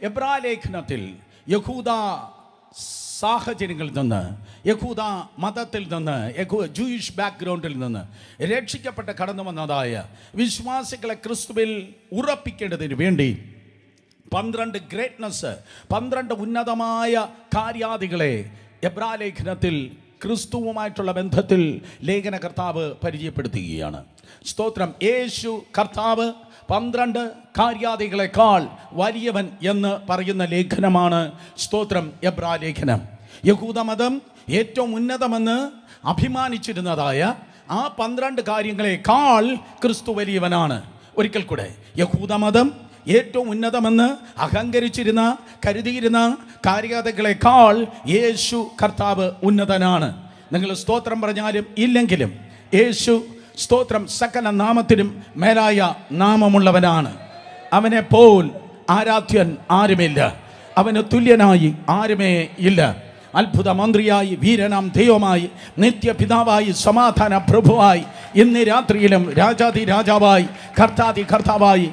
എബ്രായലേഖനത്തിൽ യഹൂദ സാഹചര്യങ്ങളിൽ നിന്ന്, യഹൂദ മതത്തിൽ നിന്ന്, ജൂയിഷ് ബാക്ക്ഗ്രൗണ്ടിൽ നിന്ന് രക്ഷിക്കപ്പെട്ട് കടന്നു വന്നതായ വിശ്വാസികളെ ക്രിസ്തുവിൽ ഉറപ്പിക്കേണ്ടതിന് വേണ്ടി 12 ഗ്രേറ്റ്നസ്, 12 ഉന്നതമായ കാര്യാദികളെ എബ്രായലേഖനത്തിൽ ക്രിസ്തുവുമായിട്ടുള്ള ബന്ധത്തിൽ ലേഖനകർത്താവ് പരിചയപ്പെടുത്തുകയാണ്. സ്തോത്രം. യേശു കർത്താവ് 12 കാര്യാദികളെക്കാൾ വലിയവൻ എന്ന് പറയുന്ന ലേഖനമാണ് സ്തോത്രം എബ്രായലേഖനം. യഹൂദമതം ഏറ്റവും ഉന്നതമെന്ന് അഭിമാനിച്ചിരുന്നതായ ആ 12 കാര്യങ്ങളെക്കാൾ ക്രിസ്തു വലിയവനാണ്. ഒരിക്കൽ കൂടെ, യഹൂദമതം ഏറ്റവും ഉന്നതമെന്ന് അഹങ്കരിച്ചിരുന്ന, കരുതിയിരുന്ന കാര്യാദികളെക്കാൾ യേശു കർത്താവ് ഉന്നതനാണ്. നിങ്ങൾ സ്തോത്രം പറഞ്ഞാലും ഇല്ലെങ്കിലും യേശു സ്തോത്രം സകല നാമത്തിനും മേലായ നാമമുള്ളവനാണ്. അവനെ പോൽ ആരാധ്യൻ ആരുമില്ല, അവന് തുല്യനായി ആരുമേ ഇല്ല. അത്ഭുത മന്ത്രിയായി, വീരനാം ദൈവമായി, നിത്യപിതാവായി, സമാധാന പ്രഭുവായി, ഇന്ന് രാത്രിയിലും രാജാതി രാജാവായി, കർത്താതി കർത്താവായി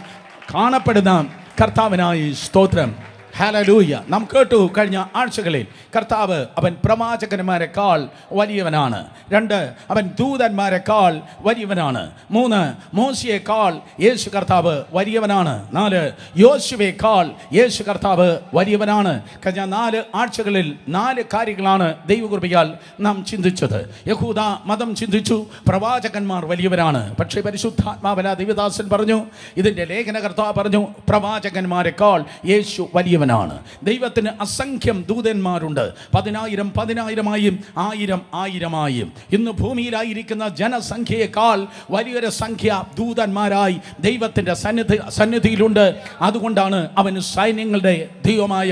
കാണപ്പെടുന്ന കർത്താവിനായി സ്തോത്രം. ഹല്ലേലൂയ. നാം കേട്ടു കഴിഞ്ഞ ആഴ്ചകളിൽ കർത്താവ് അവൻ പ്രവാചകന്മാരെക്കാൾ വലിയവനാണ്. 2, അവൻ ദൂതന്മാരെക്കാൾ വലിയവനാണ്. 3, മോശയെക്കാൾ യേശു കർത്താവ് വലിയവനാണ്. 4, യോശുവയെക്കാൾ യേശു കർത്താവ് വലിയവനാണ്. കഴിഞ്ഞ 4 ആഴ്ചകളിൽ 4 കാര്യങ്ങളാണ് ദൈവകൃപയാൽ നാം ചിന്തിച്ചത്. യഹൂദ മതം ചിന്തിച്ചു, പ്രവാചകന്മാർ വലിയവരാണ്. പക്ഷേ പരിശുദ്ധാത്മാവന ദൈവദാസൻ പറഞ്ഞു, ഇതിൻ്റെ ലേഖനകർത്താവ് പറഞ്ഞു, പ്രവാചകന്മാരെക്കാൾ യേശു വലിയവനാണ്. ദൈവത്തിന് അസംഖ്യം ദൂതന്മാരുണ്ട്. 10,000 10,000-ആയും 1000 1000-ആയും. ഇന്ന് ഭൂമിയിലായിരിക്കുന്ന ജനസംഖ്യയേക്കാൾ വലിയൊരു സംഖ്യ ദൂതന്മാരായി ദൈവത്തിൻ്റെ സന്നിധിയിലുണ്ട്. അതുകൊണ്ടാണ് അവന് സൈന്യങ്ങളുടെ ദൈവമായ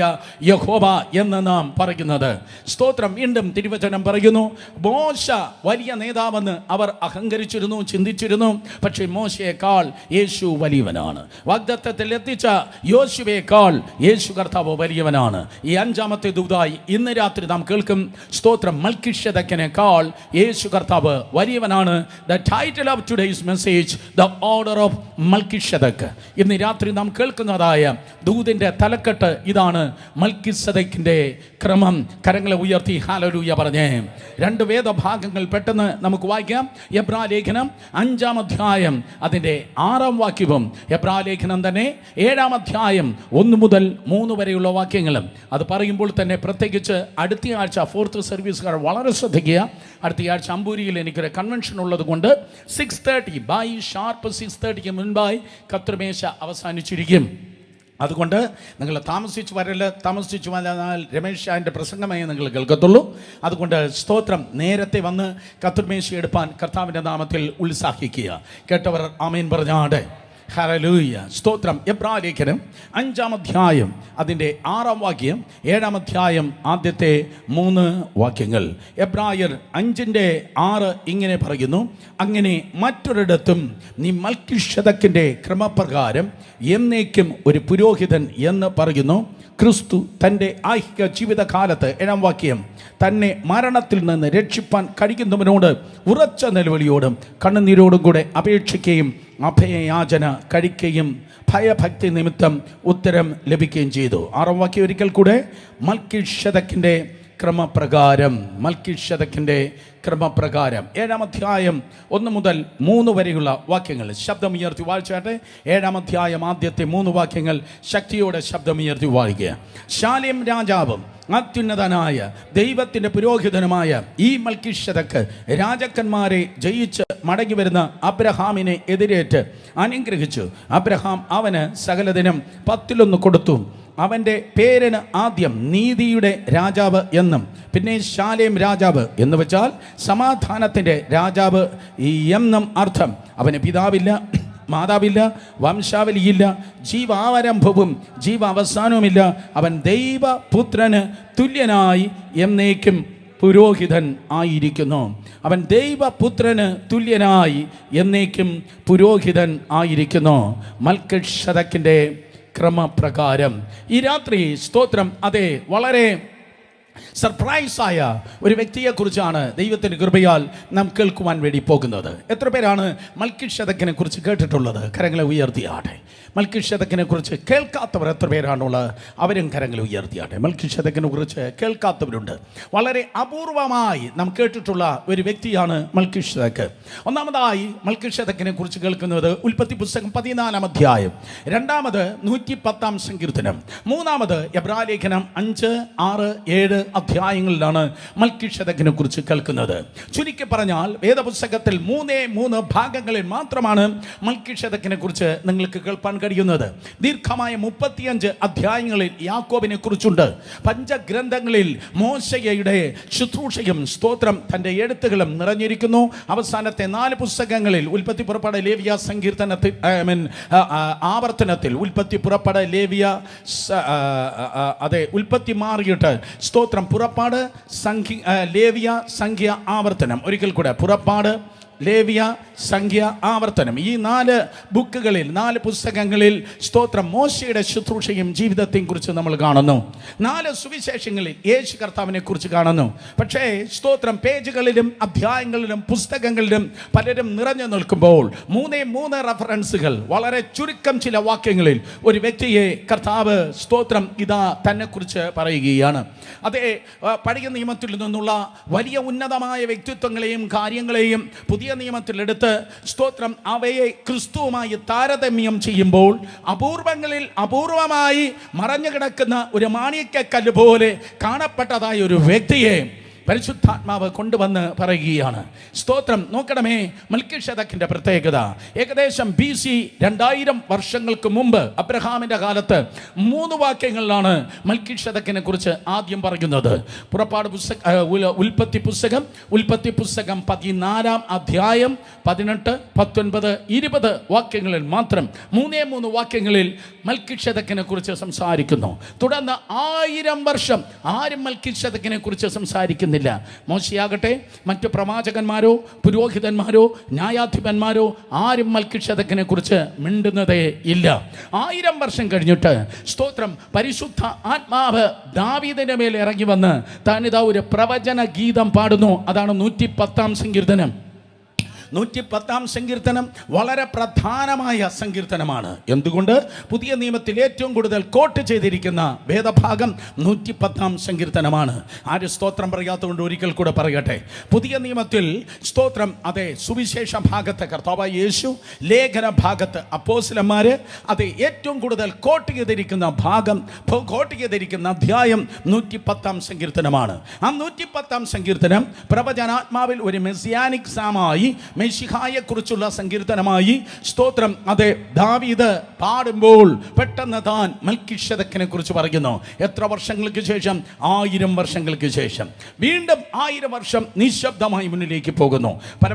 യഹോവ എന്ന് നാം പറയുന്നത്. സ്തോത്രം. വീണ്ടും തിരുവചനം പറയുന്നു, മോശ വലിയ നേതാവെന്ന് അവർ അഹങ്കരിച്ചിരുന്നു, ചിന്തിച്ചിരുന്നു. പക്ഷേ മോശയേക്കാൾ യേശു വലിയവനാണ്. വാഗ്ദത്തത്തിൽ എത്തിച്ച യോശുവയേക്കാൾ യേശു കർത്താവ് വലിയവനാണ്. ഈ 5ാമത്തെ ദൂതായി ഇന്ന് രാത്രി നാം കേൾക്കും സ്തോത്രം, മൽക്കിഷേദക്കിനേക്കാൾ യേശു കർത്താവ് വലിയവനാണ്. The title of today's message, the order of Melchizedek. ഇന്ന് രാത്രി നാം കേൾക്കുന്നതായ ദൂതിൻ്റെ തലക്കെട്ട് ഇതാണ്, മൽക്കിസേദക്കിൻ്റെ ക്രമം. കരങ്ങളെ ഉയർത്തി ഹല്ലേലൂയ പറഞ്ഞേ. 2 വേദഭാഗങ്ങൾ പെട്ടെന്ന് നമുക്ക് വായിക്കാം. എബ്രായലേഖനം 5-ാം അധ്യായം അതിൻ്റെ 6-ാം വാക്യവും, എബ്രായലേഖനം തന്നെ 7-ാം അധ്യായം 1 മുതൽ 3 വരെയുള്ള വാക്യങ്ങളും. അത് പറയുമ്പോൾ തന്നെ പ്രത്യേകിച്ച് അടുത്ത ആഴ്ച 4th സർവീസുകാർ വളരെ ശ്രദ്ധിക്കുക. അടുത്ത ആഴ്ച അമ്പൂരിയിൽ എനിക്കൊരു കൺവെൻഷൻ ഉള്ളത് കൊണ്ട് 6:30 ബൈ ഷാർപ്പ് 6:30 മുൻപായി കർത്തൃമേശ അവസാനിച്ചിരിക്കും. അതുകൊണ്ട് നിങ്ങൾ താമസിച്ച് വന്നാൽ രമേശ് ഷാൻ്റെ പ്രസംഗമായി നിങ്ങൾ കേൾക്കത്തുള്ളൂ. അതുകൊണ്ട് സ്തോത്രം, നേരത്തെ വന്ന് കർത്തൃമേശ എടുപ്പാൻ കർത്താവിൻ്റെ നാമത്തിൽ ഉത്സാഹിക്കുക. കേട്ടവർ ആമേൻ പറഞ്ഞാടെ. ഹല്ലേലൂയ. സ്തോത്രം. എബ്രായലേഖനം 5-ാം അധ്യായം അതിൻ്റെ 6-ാം വാക്യം, 7-ാം അധ്യായം ആദ്യത്തെ 3 വാക്യങ്ങൾ. എബ്രായർ 5:6 ഇങ്ങനെ പറയുന്നു, അങ്ങനെ മറ്റൊരിടത്തും നീ മൽക്കിഷേദക്കിൻ്റെ ക്രമപ്രകാരം എന്നേക്കും ഒരു പുരോഹിതൻ എന്ന് പറയുന്നു. ക്രിസ്തു തൻ്റെ ഐഹിക ജീവിതകാലത്ത്, 7-ാം വാക്യം, തന്നെ മരണത്തിൽ നിന്ന് രക്ഷിപ്പാൻ കഴിയുന്നവനോട് ഉറച്ച നിലവിളിയോടും കണ്ണുനീരോടും കൂടെ അപേക്ഷിക്കുകയും അഭയയാചന കഴിക്കുകയും ഭയഭക്തി നിമിത്തം ഉത്തരം ലഭിക്കുകയും ചെയ്തു. 6-ാം വാക്യം ഒരിക്കൽ കൂടെ, മൽക്കിഷേദക്കിൻ്റെ ക്രമപ്രകാരം, മൽക്കിഷേദക്കിൻ്റെ ക്രമപ്രകാരം. 7-ാം അധ്യായം 1 മുതൽ 3 വരെയുള്ള വാക്യങ്ങൾ ശബ്ദമുയർത്തി വായിച്ചാട്ടെ. 7-ാം അധ്യായം ആദ്യത്തെ 3 വാക്യങ്ങൾ ശക്തിയോടെ ശബ്ദമുയർത്തി വായിക്കുക. ശാലേം രാജാവും അത്യുന്നതനായ ദൈവത്തിൻ്റെ പുരോഹിതനുമായ ഈ മൽക്കിഷേദക്ക് രാജാക്കന്മാരെ ജയിച്ച് മടങ്ങി വരുന്ന അബ്രഹാമിനെ എതിരേറ്റ് അനുഗ്രഹിച്ചു. അബ്രഹാം അവന് സകലദിനം 10 കൊടുത്തു. അവൻ്റെ പേരിന് ആദ്യം നീതിയുടെ രാജാവ് എന്നും പിന്നെ ശാലേം രാജാവ് എന്ന് വെച്ചാൽ സമാധാനത്തിൻ്റെ രാജാവ് എന്നും അർത്ഥം. അവന് പിതാവില്ല, മാതാവില്ല, വംശാവലിയില്ല, ജീവാരംഭവും ജീവാവസാനവുമില്ല. അവൻ ദൈവപുത്രന് തുല്യനായി എന്നേക്കും പുരോഹിതൻ ആയിരിക്കുന്നു. അവൻ ദൈവപുത്രന് തുല്യനായി എന്നേക്കും പുരോഹിതൻ ആയിരിക്കുന്നു. മൽക്കിഷേദക്കിൻ്റെ ക്രമപ്രകാരം. ഈ രാത്രി സ്തോത്രം, അതെ, വളരെ സർപ്രൈസായ ഒരു വ്യക്തിയെക്കുറിച്ചാണ് ദൈവത്തിൻ്റെ കൃപയാൽ നാം കേൾക്കുവാൻ വേണ്ടി പോകുന്നത്. എത്ര പേരാണ് മൽക്കിഷേദക്കിനെ കുറിച്ച് കേട്ടിട്ടുള്ളത്? കരങ്ങളെ ഉയർത്തിയാട്ടെ. മൽക്കീഷേദക്കിനെ കുറിച്ച് കേൾക്കാത്തവർ എത്ര പേരാണുള്ളത്? അവരും കരങ്ങൾ ഉയർത്തിയാട്ടെ. മൽക്കീഷേദക്കിനെ കുറിച്ച് കേൾക്കാത്തവരുണ്ട്. വളരെ അപൂർവമായി നാം കേട്ടിട്ടുള്ള ഒരു വ്യക്തിയാണ് മൽക്കീഷേദക്ക്. ഒന്നാമതായി മൽക്കീഷേദക്കിനെ കുറിച്ച് കേൾക്കുന്നത് ഉൽപ്പത്തി പുസ്തകം 14-ാം അധ്യായം, രണ്ടാമത് 110-ാം സങ്കീർത്തനം, മൂന്നാമത് എബ്രായലേഖനം 5, 6, 7 അധ്യായങ്ങളിലാണ് മൽക്കീഷേദക്കിനെ കുറിച്ച് കേൾക്കുന്നത്. ചുരുക്കി പറഞ്ഞാൽ വേദപുസ്തകത്തിൽ 3 ഭാഗങ്ങളിൽ മാത്രമാണ് മൽക്കീഷേദക്കിനെ കുറിച്ച് നിങ്ങൾക്ക് കേൾപ്പാൻ കഴിയുന്നത്. ദീർഘമായ 35 അധ്യായങ്ങളിൽ യാക്കോബിനെ കുറിച്ചുണ്ട്. പഞ്ചഗ്രന്ഥങ്ങളിൽ മോശയുടെ ശുശ്രൂഷയും സ്തോത്രം തൻ്റെ എഴുത്തുകളും നിറഞ്ഞിരിക്കുന്നു. അവസാനത്തെ 4 പുസ്തകങ്ങളിൽ ഉൽപ്പത്തി, പുറപ്പാട്, ലേവ്യ, സങ്കീർത്തനത്തിൽ ആവർത്തനത്തിൽ ഉൽപ്പത്തി, പുറപ്പാട്, ലേവ്യ, ഉൽപ്പത്തി മാറിയിട്ട് സ്തോത്രം, പുറപ്പാട്, ലേവ്യ, സംഖ്യ, ആവർത്തനം. ഒരിക്കൽ കൂടെ പുറപ്പാട്, ലേവ്യ, സംഖ്യ, ആവർത്തനം. ഈ 4 ബുക്കുകളിൽ, 4 പുസ്തകങ്ങളിൽ സ്തോത്രം മോശയുടെ ശുശ്രൂഷയും ജീവിതത്തെയും കുറിച്ച് നമ്മൾ കാണുന്നു. 4 സുവിശേഷങ്ങളിൽ യേശു കർത്താവിനെ കുറിച്ച് കാണുന്നു. പക്ഷേ സ്തോത്രം പേജുകളിലും അധ്യായങ്ങളിലും പുസ്തകങ്ങളിലും പലരും നിറഞ്ഞു നിൽക്കുമ്പോൾ 3 റെഫറൻസുകൾ, വളരെ ചുരുക്കം ചില വാക്യങ്ങളിൽ ഒരു വ്യക്തിയെ കർത്താവ് സ്തോത്രം ഇതാ തന്നെ കുറിച്ച് പറയുകയാണ്. അതേ പഴയ നിയമത്തിൽ നിന്നുള്ള വലിയ ഉന്നതമായ വ്യക്തിത്വങ്ങളെയും കാര്യങ്ങളെയും പുതിയ നിയമത്തിലെടുത്ത് സ്തോത്രം അവയെ ക്രിസ്തുവുമായി താരതമ്യം ചെയ്യുമ്പോൾ അപൂർവങ്ങളിൽ അപൂർവമായി മറഞ്ഞു കിടക്കുന്ന ഒരു മാണിക്യക്കല്ല് പോലെ കാണപ്പെട്ടതായ ഒരു വ്യക്തിയെ പരിശുദ്ധാത്മാവ് കൊണ്ടുവന്ന് പറയുകയാണ്. സ്തോത്രം. നോക്കണമേ, മൽക്കീഷേദക്കിന്റെ പ്രത്യേകത ഏകദേശം BC 2000 വർഷങ്ങൾക്ക് മുമ്പ് അബ്രഹാമിന്റെ കാലത്ത് 3 വാക്യങ്ങളിലാണ് മൽക്കീഷേദക്കിനെ കുറിച്ച് ആദ്യം പറയുന്നത്. പുറപ്പാട് ഉൽപ്പത്തി പുസ്തകം 14-ാം അധ്യായം 18, 19, 20 വാക്യങ്ങളിൽ മാത്രം 3 വാക്യങ്ങളിൽ മൽക്കീഷേദക്കിനെ കുറിച്ച് സംസാരിക്കുന്നു. തുടർന്ന് 1000 വർഷം ആരും മൽക്കീഷേദക്കിനെ കുറിച്ച് സംസാരിക്കുന്നില്ല. മോശയാകട്ടെ, മറ്റു പ്രവാചകന്മാരോ പുരോഹിതന്മാരോ ന്യായാധിപന്മാരോ ആരും മൽക്കീഷേദക്കിനെ കുറിച്ച് മിണ്ടുന്നതേ ഇല്ല. 1000 വർഷം കഴിഞ്ഞിട്ട് സ്തോത്രം പരിശുദ്ധ ആത്മാവ് ദാവീദിന്റെ മേൽ ഇറങ്ങി വന്ന് താനിതാ ഒരു പ്രവചന ഗീതം പാടുന്നു. അതാണ് 110-ാം സങ്കീർത്തനം. 110-ാം സങ്കീർത്തനം വളരെ പ്രധാനമായ സങ്കീർത്തനമാണ്. എന്തുകൊണ്ട്? പുതിയ നിയമത്തിൽ ഏറ്റവും കൂടുതൽ കോട്ട് ചെയ്തിരിക്കുന്ന വേദഭാഗം 110-ാം സങ്കീർത്തനമാണ്. ആര് സ്തോത്രം പറയാത്തതുകൊണ്ട് ഒരിക്കൽ കൂടെ പറയട്ടെ. പുതിയ നിയമത്തിൽ സ്തോത്രം അതെ സുവിശേഷ ഭാഗത്ത് കർത്താവായ യേശു, ലേഖന ഭാഗത്ത് അപ്പോസ്തലന്മാര്, അതെ ഏറ്റവും കൂടുതൽ കോട്ട് ചെയ്തിരിക്കുന്ന ഭാഗം, കോട്ട് ചെയ്തിരിക്കുന്ന അധ്യായം 110-ാം സങ്കീർത്തനമാണ്. ആ 110-ാം സങ്കീർത്തനം പ്രവചനാത്മാവിൽ ഒരു മെസ്സിയാനിക് സാമായി, മെശിഹായെ കുറിച്ചുള്ള സങ്കീർത്തനമായി സ്തോത്രം അതെ ദാവീദ് പാടുമ്പോൾ പെട്ടെന്ന് താൻ മൽക്കീഷേദക്കിനെ കുറിച്ച് പറയുന്നു. എത്ര വർഷങ്ങൾക്ക് ശേഷം? 1000 വർഷങ്ങൾക്ക് ശേഷം. വീണ്ടും 1000 വർഷം നിശബ്ദമായി മുന്നിലേക്ക് പോകുന്നു. പല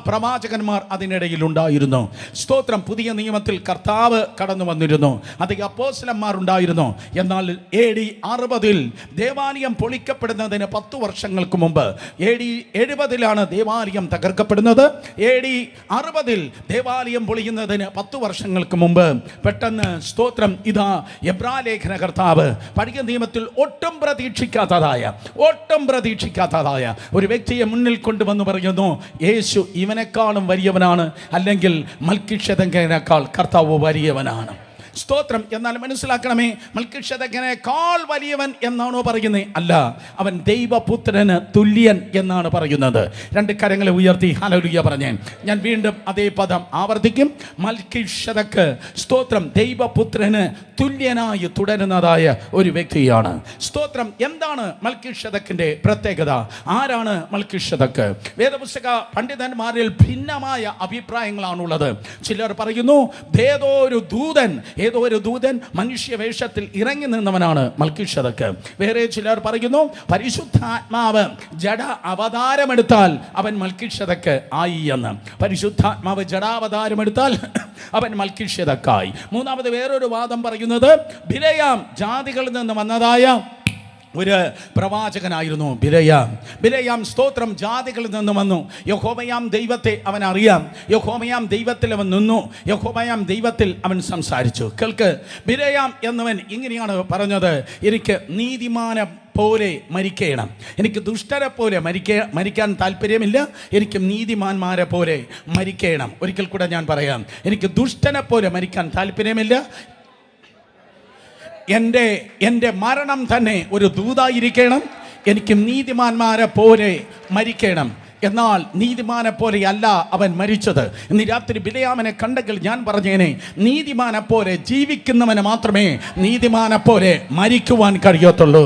പ്രവാചകന്മാർ അതിനിടയിൽ ഉണ്ടായിരുന്നു. സ്തോത്രം പുതിയ നിയമത്തിൽ കർത്താവ് കടന്നു വന്നിരുന്നു. അത് അപ്പോസ്തലന്മാർ ഉണ്ടായിരുന്നു. എന്നാൽ AD 60-ൽ ദേവാലയം പൊളിക്കപ്പെടുന്നതിന് 10 വർഷങ്ങൾക്ക് മുമ്പ് AD 70-ലാണ് ദേവാലയം തകർക്കപ്പെടുന്നത്. AD 60-ൽ ദേവാലയം പൊളിയുന്നതിന് 10 വർഷങ്ങൾക്ക് മുമ്പ് പെട്ടെന്ന് സ്തോത്രം ഇതാ എബ്രായലേഖന കർത്താവ് പഴയ നിയമത്തിൽ ഒട്ടും പ്രതീക്ഷിക്കാത്തതായ ഒരു വ്യക്തിയെ മുന്നിൽ കൊണ്ടുവന്ന് പറയുന്നു, യേശു ഇവനെക്കാളും വലിയവനാണ്, അല്ലെങ്കിൽ മൽക്കീഷേദക്കിനേക്കാൾ കർത്താവ് വലിയവനാണ്. സ്തോത്രം. എന്നാൽ മനസ്സിലാക്കണമേ, മൽക്കീഷേദക്കിനേക്കാൾ വലിയവൻ എന്നാണോ പറയുന്നത്? അല്ല, അവൻ ദൈവപുത്രന് തുല്യൻ എന്നാണ് പറയുന്നത്. 2 കരങ്ങളെ ഉയർത്തി ഹല്ലേലൂയ പറഞ്ഞേ. ഞാൻ വീണ്ടും അതേ പദം ആവർത്തിക്കും. മൽക്കീഷേദക്ക് സ്തോത്രം ദൈവപുത്രന് തുല്യനായി തുടരുന്നതായ ഒരു വ്യക്തിയാണ്. സ്തോത്രം. എന്താണ് മൽക്കീഷേദക്കിന്റെ പ്രത്യേകത? ആരാണ് മൽക്കീഷേദക്ക്? വേദപുസ്തക പണ്ഡിതന്മാരിൽ ഭിന്നമായ അഭിപ്രായങ്ങളാണുള്ളത്. ചിലർ പറയുന്നു ഏതോ ഒരു ദൂതൻ മനുഷ്യവേഷത്തിൽ ഇറങ്ങി നിന്നവനാണ് മൽക്കീഷേദക്ക്. വേറെ ചിലർ പറയുന്നു പരിശുദ്ധാത്മാവ് ജഡ അവതാരമെടുത്താൽ അവൻ മൽക്കീഷേദക്ക് ആയി എന്ന്. പരിശുദ്ധാത്മാവ് ജഡാവതാരമെടുത്താൽ അവൻ മൽക്കീഷേദക്കായി. മൂന്നാമത് വേറൊരു വാദം പറയുന്നത് ബിലെയാം ജാതികളിൽ നിന്ന് വന്നതായ ഒരു പ്രവാചകനായിരുന്നു ബിലയാം സ്തോത്രം ജാതികളിൽ നിന്ന് വന്നു. യഹോവയാം ദൈവത്തെ അവൻ അറിയാം. യഹോവയാം ദൈവത്തിൽ അവൻ നിന്നു. യഹോവയാം ദൈവത്തിൽ അവൻ സംസാരിച്ചു. കേൾക്ക്, ബിലയാം എന്നവൻ ഇങ്ങനെയാണ് പറഞ്ഞത്: എനിക്ക് നീതിമാനെ പോലെ മരിക്കണം, എനിക്ക് ദുഷ്ടരെ പോലെ മരിക്കാൻ താല്പര്യമില്ല, എനിക്ക് നീതിമാന്മാരെ പോലെ മരിക്കണം. ഒരിക്കൽ കൂടെ ഞാൻ പറയാം, എനിക്ക് ദുഷ്ടനെ പോലെ മരിക്കാൻ താല്പര്യമില്ല, എൻ്റെ മരണം തന്നെ ഒരു ദൂതായിരിക്കണം, എനിക്ക് നീതിമാന്മാരെ പോലെ മരിക്കണം. എന്നാൽ നീതിമാനെ പോലെയല്ല അവൻ മരിച്ചത്. ഇന്ന് രാത്രി ബിലയാമിനെ കണ്ടെങ്കിൽ ഞാൻ പറഞ്ഞേനെ, നീതിമാനെ പോലെ ജീവിക്കുന്നവന് മാത്രമേ നീതിമാനെ പോലെ മരിക്കുവാൻ കഴിയത്തുള്ളൂ.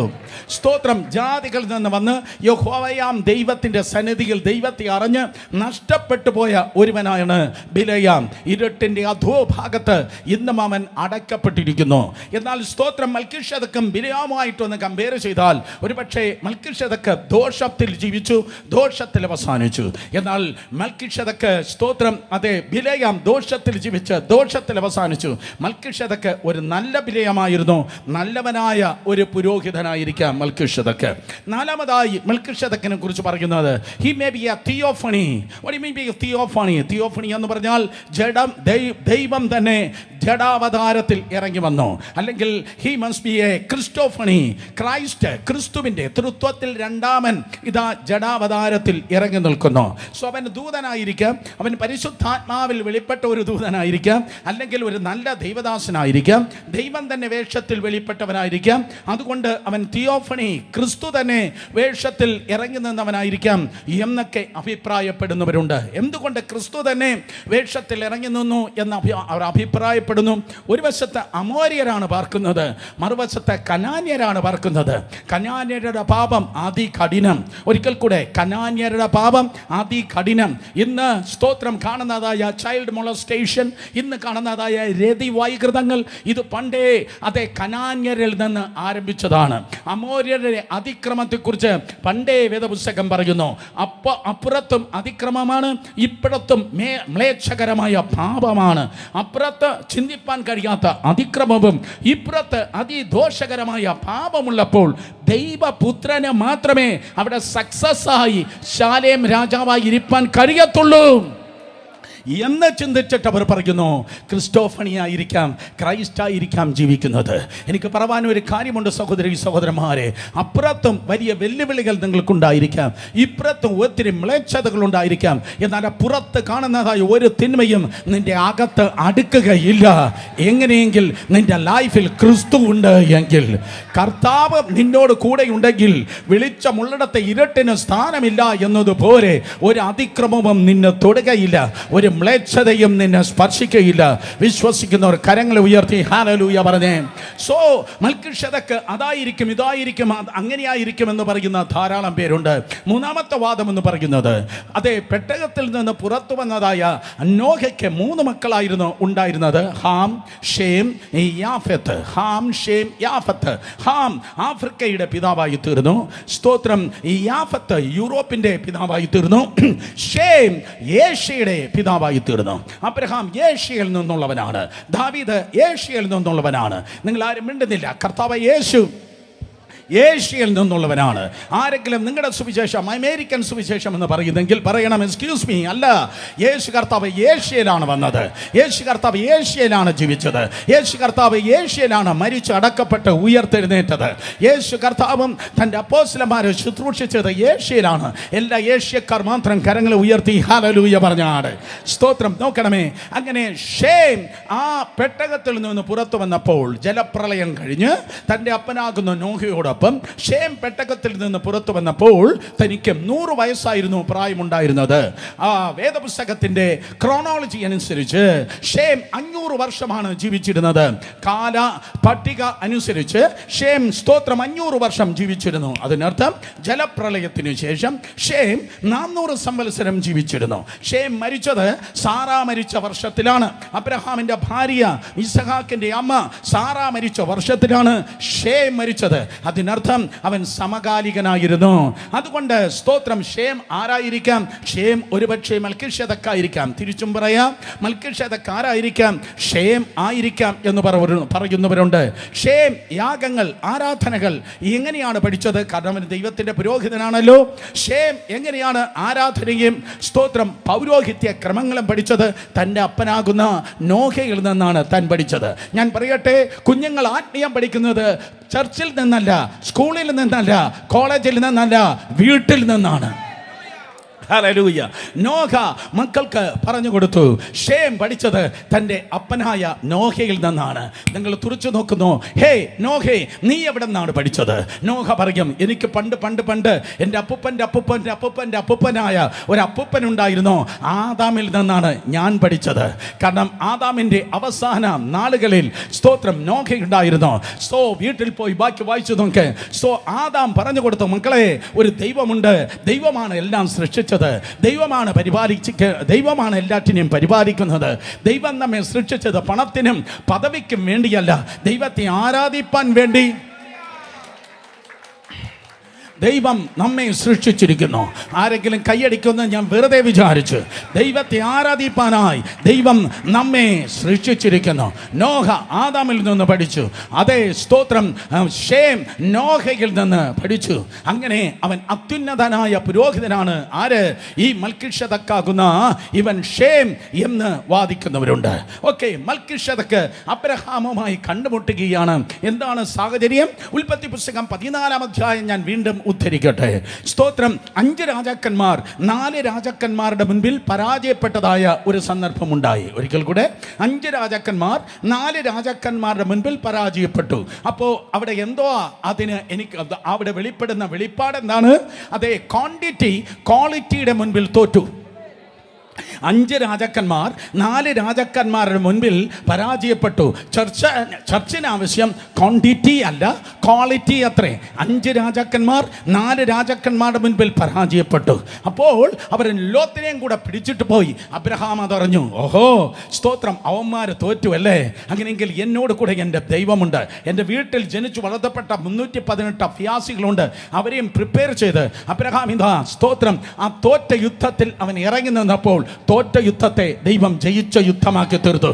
സ്തോത്രം. ജാതികളിൽ നിന്ന് വന്ന് യഹോവയാം ദൈവത്തിൻ്റെ സന്നിധിയിൽ ദൈവത്തെ അറിഞ്ഞ് നഷ്ടപ്പെട്ടു പോയ ഒരുവനാണ് ബിലയാം. ഇരുട്ടിൻ്റെ അധോഭാഗത്ത് ഇന്നും അവൻ അടക്കപ്പെട്ടിരിക്കുന്നു. എന്നാൽ സ്തോത്രം, മൽക്കീഷേദക്കും ബിലയാമുമായിട്ടൊന്ന് കമ്പയർ ചെയ്താൽ ഒരുപക്ഷെ മൽക്കീഷേദക്ക് ദോഷത്തിൽ ജീവിച്ചു, ദോഷത്തിൽ അവസാനിച്ചു. എന്നാൽ മൽക്കീഷേദക്ക് സ്തോത്രം, അതെ, ബിലയാം ദോഷത്തിൽ ജീവിച്ച് ദോഷത്തിൽ അവസാനിച്ചു. മൽക്കീഷേദക്ക് ഒരു നല്ല ബിലയാമായിരുന്നു, നല്ലവനായ ഒരു പുരോഹിതനായിരിക്കാം മൽക്കീഷേദക്ക്. നാലാമതായി മൽക്കീഷേദക്കിനെ കുറിച്ച് പറയുന്നത്, he may be a theophany. What you mean by theophany? Theophany എന്ന് പറഞ്ഞാൽ ദൈവം തന്നെ ജഡാവതാരത്തിൽ ഇറങ്ങി വന്നു. അല്ലെങ്കിൽ he must be a christophany. Christ, ക്രിസ്തുവിൻ്റെ തൃത്വത്തിൽ രണ്ടാമൻ ഇതാ ജഡാവതാരത്തിൽ ഇറങ്ങി നിൽക്കുന്നു. സോ അവൻ ദൂതനായിരിക്കാം, അവൻ പരിശുദ്ധാത്മാവിൽ വെളിപ്പെട്ട ഒരു ദൂതനായിരിക്കാം, അല്ലെങ്കിൽ ഒരു നല്ല ദൈവദാസനായിരിക്കാം, ദൈവം തന്നെ വേഷത്തിൽ വെളിപ്പെട്ടവനായിരിക്കാം. അതുകൊണ്ട് അവൻ തിയോഫണി, ക്രിസ്തു തന്നെ വേഷത്തിൽ ഇറങ്ങി നിന്നവനായിരിക്കാം എന്നൊക്കെ അഭിപ്രായപ്പെടുന്നവരുണ്ട്. എന്തുകൊണ്ട് ക്രിസ്തു തന്നെ വേഷത്തിൽ ഇറങ്ങി നിന്നു എന്ന് അവർ അഭിപ്രായപ്പെടുന്നു? ഒരു വശത്ത് അമോര്യരാണ് പാർക്കുന്നത്, മറുവശത്ത് കനാന്യരാണ് പാർക്കുന്നത്. കനാന്യരുടെ പാപം അതികഠിനം. ഒരിക്കൽ കൂടെ, കനാന്യരുടെ പാപം അതികഠിനം. ഇന്ന് സ്തോത്രം കാണുന്നതായ ചൈൽഡ് മൊളസ്റ്റേഷൻ, ഇന്ന് കാണുന്നതായ രതിവൈകൃതങ്ങൾ, ഇത് പണ്ടേ അതേ കനാന്യരിൽ നിന്ന് ആരംഭിച്ചതാണ്. അമോര്യരുടെ അതിക്രമത്തെക്കുറിച്ച് പണ്ടേ വേദപുസ്തകം പറയുന്നു. അപ്പുറത്തും അതിക്രമമാണ്, ഇപ്പുറത്തും മ്ലേച്ഛകരമായ പാപമാണ്. അപ്പുറത്ത് ചിന്തിപ്പാൻ കഴിയാത്ത അതിക്രമവും ഇപ്പുറത്ത് അതിദോഷകരമായ പാപമുള്ളപ്പോൾ ദൈവപുത്രന് മാത്രമേ അവിടെ സക്സസ് ആയി ശാലേം രാജാവായി ഇരിപ്പാൻ കഴിയത്തുള്ളൂ എന്ന് ചിന്തിച്ചിട്ട് അവർ പറയുന്നു, ക്രിസ്റ്റോഫണിയായിരിക്കാം, ക്രൈസ്റ്റായിരിക്കാം ജീവിക്കുന്നത്. എനിക്ക് പറയാൻ ഒരു കാര്യമുണ്ട് സഹോദരി സഹോദരന്മാരെ, അപ്പുറത്തും വലിയ വെല്ലുവിളികൾ നിങ്ങൾക്കുണ്ടായിരിക്കാം, ഇപ്പുറത്തും ഒത്തിരി മ്ലേച്ഛതകൾ ഉണ്ടായിരിക്കാം. എന്നാൽ പുറത്ത് കാണുന്നതായ ഒരു തിന്മയും നിന്റെ അകത്ത് അടുക്കുകയില്ല. എങ്ങനെയെങ്കിൽ നിന്റെ ലൈഫിൽ ക്രിസ്തു ഉണ്ട് എങ്കിൽ, കർത്താവ് നിന്നോട് കൂടെ ഉണ്ടെങ്കിൽ, വെളിച്ചമുള്ളിടത്ത് ഇരുട്ടിന് സ്ഥാനമില്ല എന്നതുപോലെ ഒരു അതിക്രമവും നിന്നെ തൊടുകയില്ല, ഒരു മ്ലേച്ഛതയും നിന്നെ സ്പർശിക്കുകയില്ല. വിശ്വസിക്കുന്നവർ കരങ്ങളെ ഉയർത്തി ഹല്ലേലൂയ പറഞ്ഞേ. സോ മൽക്കീഷേദക്ക് അതായിരിക്കും, ഇതായിരിക്കും, അങ്ങനെയായിരിക്കും എന്ന് പറയുന്ന ധാരാളം പേരുണ്ട്. മൂന്നാമത്തെ വാദം എന്ന് പറയുന്നത്, അതെ, പെട്ടകത്തിൽ നിന്ന് പുറത്തു വന്നതായ നോഹയ്ക്ക് 3 മക്കളായിരുന്നു ഉണ്ടായിരുന്നത്, Ham, Shem, യാഫത്ത്. Ham, Shem, യാഫത്ത്. Ham ആഫ്രിക്കയുടെ പിതാവായി തീർന്നു. സ്തോത്രം. യാഫത്ത് യൂറോപ്പിന്റെ പിതാവായി തീർന്നു. ഷേം ഏഷ്യയുടെ പിതാവായി തീർന്നു. അബ്രഹാം ഏഷ്യയിൽ നിന്നുള്ളവനാണ്, ദാവീദ് ഏഷ്യയിൽ നിന്നുള്ളവനാണ്. നിങ്ങൾ ആരും മിണ്ടുന്നില്ല. കർത്താവ് യേശു ഏഷ്യയിൽ നിന്നുള്ളവനാണ്. ആരെങ്കിലും നിങ്ങളുടെ സുവിശേഷം അമേരിക്കൻ സുവിശേഷം എന്ന് പറയുന്നെങ്കിൽ പറയണം, എക്സ്ക്യൂസ് മീ, അല്ല, യേശു കർത്താവ് ഏഷ്യയിലാണ് വന്നത്, യേശു കർത്താവ് ഏഷ്യയിലാണ് ജീവിച്ചത്, യേശു കർത്താവ് ഏഷ്യയിലാണ് മരിച്ച് അടക്കപ്പെട്ട് ഉയർത്തെഴുന്നേറ്റത്. യേശു കർത്താവും തൻ്റെ അപ്പോസ്തലന്മാരെ ശുശ്രൂഷിച്ചത് ഏഷ്യയിലാണ്. എല്ലാ ഏഷ്യക്കാർ മാത്രം കരങ്ങളെ ഉയർത്തി ഹല്ലേലൂയ പറഞ്ഞാണ്. സ്തോത്രം. നോക്കണമേ, അങ്ങനെ ഷേം ആ പെട്ടകത്തിൽ നിന്ന് പുറത്തു വന്നപ്പോൾ, ജലപ്രളയം കഴിഞ്ഞ് തൻ്റെ അപ്പനാകുന്ന നോഹയോട് ഷേം പെട്ടകത്തിൽ നിന്ന് പുറത്തു വന്നപ്പോൾ തനിക്ക് 100 വയസ്സായിരുന്നു പ്രായമുണ്ടായിരുന്നത്. ആ വേദപുസ്തകത്തിന്റെ ക്രോണോളജി അനുസരിച്ച് ഷേം 500 വർഷമാണ് ജീവിച്ചിരുന്നത്. കാല പട്ടിക അനുസരിച്ച് ഷേം സ്തോത്രം 500 വർഷം ജീവിച്ചിരുന്നു. അതിനർത്ഥം ജലപ്രളയത്തിനു ശേഷം ഷേം 400 സംവത്സരം ജീവിച്ചിരുന്നു. ഷേം മരിച്ചത് സാറാ മരിച്ച വർഷത്തിലാണ്. അബ്രഹാമിന്റെ ഭാര്യ ഇസഹാക്കിന്റെ അമ്മ സാറാ മരിച്ച വർഷത്തിലാണ് ഷേം മരിച്ചത്. അതിന് എന്നതിനർത്ഥം അവൻ സമകാലികനായിരുന്നു. അതുകൊണ്ട് സ്തോത്രം, ഷേം ആരായിരിക്കാം? ഷേം ഒരുപക്ഷെ മൽക്കീഷേദക്കായിരിക്കാം. തിരിച്ചും പറയാം, മൽക്കീഷേദക്ക് ആരായിരിക്കാം? ഷേം ആയിരിക്കാം എന്ന് പറയുന്നവരുണ്ട്. ഷേം യാഗങ്ങൾ, ആരാധനകൾ എങ്ങനെയാണ് പഠിച്ചത്? കാരണം അവൻ ദൈവത്തിൻ്റെ പുരോഹിതനാണല്ലോ. ഷേം എങ്ങനെയാണ് ആരാധനയും സ്തോത്രം പൗരോഹിത്യ ക്രമങ്ങളും പഠിച്ചത്? തൻ്റെ അപ്പനാകുന്ന നോഹയിൽ നിന്നാണ് താൻ പഠിച്ചത്. ഞാൻ പറയട്ടെ, കുഞ്ഞുങ്ങൾ ആത്മീയം പഠിക്കുന്നത് ചർച്ചിൽ നിന്നല്ല, സ്കൂളിൽ നിന്നല്ല, കോളേജിൽ നിന്നല്ല, വീട്ടിൽ നിന്നാണ്. ഹല്ലേലൂയ. നോഹ മക്കൾക്ക് പറഞ്ഞു കൊടുത്തു. ഷേം പഠിച്ചത് തൻ്റെ അപ്പനായ നോഹയിൽ നിന്നാണ്. നിങ്ങൾ തുറച്ചു നോക്കുന്നു, ഹേ നോഹേ, നീ എവിടെ നിന്നാണ് പഠിച്ചത്? നോഹ പറയും, എനിക്ക് പണ്ട് പണ്ട് പണ്ട് എൻ്റെ അപ്പൂപ്പൻ്റെ അപ്പൂപ്പൻ്റെ അപ്പൂപ്പൻ്റെ അപ്പൂപ്പനായ ഒരു അപ്പൂപ്പനുണ്ടായിരുന്നു, ആദാമിൽ നിന്നാണ് ഞാൻ പഠിച്ചത്. കാരണം ആദാമിൻ്റെ അവസാന നാളുകളിൽ സ്തോത്രം നോഹയുണ്ടായിരുന്നു. സോ വീട്ടിൽ പോയി ബാക്കി വായിച്ചു നോക്ക്. സോ ആദാം പറഞ്ഞു കൊടുത്തു, മക്കളെ, ഒരു ദൈവമുണ്ട്, ദൈവമാണ് എല്ലാം സൃഷ്ടിച്ചത്, ദൈവമാണ് ദൈവമാണ് എല്ലാറ്റിനെയും പരിപാലിക്കുന്നത്. ദൈവം നമ്മെ സൃഷ്ടിച്ചത് പണത്തിനും പദവിക്കും വേണ്ടിയല്ല, ദൈവത്തെ ആരാധിപ്പാൻ വേണ്ടി ദൈവം നമ്മെ സൃഷ്ടിച്ചിരിക്കുന്നു. ആരെങ്കിലും കൈയടിക്കുമെന്ന് ഞാൻ വെറുതെ വിചാരിച്ചു. ദൈവത്തെ ആരാധിപ്പാനായി ദൈവം നമ്മെ സൃഷ്ടിച്ചിരിക്കുന്നു. നോഹ ആദാമിൽ നിന്ന് പഠിച്ചു. അതേ സ്തോത്രം, ഷേം നോഹയിൽ നിന്ന് പഠിച്ചു. അങ്ങനെ അവൻ അത്യുന്നതനായ പുരോഹിതനാണ്. ആര്? ഈ മൽക്കീഷേദക്കാകുന്ന ഇവൻ ഷേം എന്ന് വാദിക്കുന്നവരുണ്ട്. ഓക്കെ, മൽക്കീഷേദക്ക് അബ്രഹാമുമായി കണ്ടുമുട്ടുകയാണ്. എന്താണ് സാഹചര്യം? ഉൽപ്പത്തി പുസ്തകം 14 അധ്യായം ഞാൻ വീണ്ടും ഉദ്ധരിക്കട്ടെ. സ്തോത്രം, 5 രാജാക്കന്മാർ 4 രാജാക്കന്മാരുടെ മുൻപിൽ പരാജയപ്പെട്ടതായ ഒരു സന്ദർഭമുണ്ടായി. ഒരിക്കൽ കൂടെ, 5 രാജാക്കന്മാർ 4 രാജാക്കന്മാരുടെ മുൻപിൽ പരാജയപ്പെട്ടു. അപ്പോൾ അവിടെ എന്തോ അതിന് എനിക്ക് അവിടെ വെളിപ്പെടുന്ന വെളിപ്പാട് എന്താണ്? അതേ, ക്വാണ്ടിറ്റി ക്വാളിറ്റിയുടെ മുൻപിൽ തോറ്റു. 5 രാജാക്കന്മാർ 4 രാജാക്കന്മാരുടെ മുൻപിൽ പരാജയപ്പെട്ടു. ചർച്ചിന് ആവശ്യം ക്വാണ്ടിറ്റി അല്ല, ക്വാളിറ്റി അത്രേ. 5 രാജാക്കന്മാർ 4 രാജാക്കന്മാരുടെ മുൻപിൽ പരാജയപ്പെട്ടു. അപ്പോൾ അവർ ലോത്തിനെയും കൂടെ പിടിച്ചിട്ട് പോയി. അബ്രഹാം അതറിഞ്ഞു. ഓഹോ, സ്തോത്രം, അവന്മാർ തോറ്റു അല്ലേ? അങ്ങനെയെങ്കിൽ എന്നോട് കൂടെ എൻ്റെ ദൈവമുണ്ട്. എൻ്റെ വീട്ടിൽ ജനിച്ചു വളർത്തപ്പെട്ട 318 അഭ്യാസികളുണ്ട്. അവരെയും പ്രിപ്പയർ ചെയ്ത് അബ്രഹാം ഇതാ സ്തോത്രം ആ തോറ്റ യുദ്ധത്തിൽ അവൻ ഇറങ്ങി നിന്നപ്പോൾ തോറ്റ യുദ്ധത്തെ ദൈവം ജയിച്ച യുദ്ധമാക്കി തീർത്തു.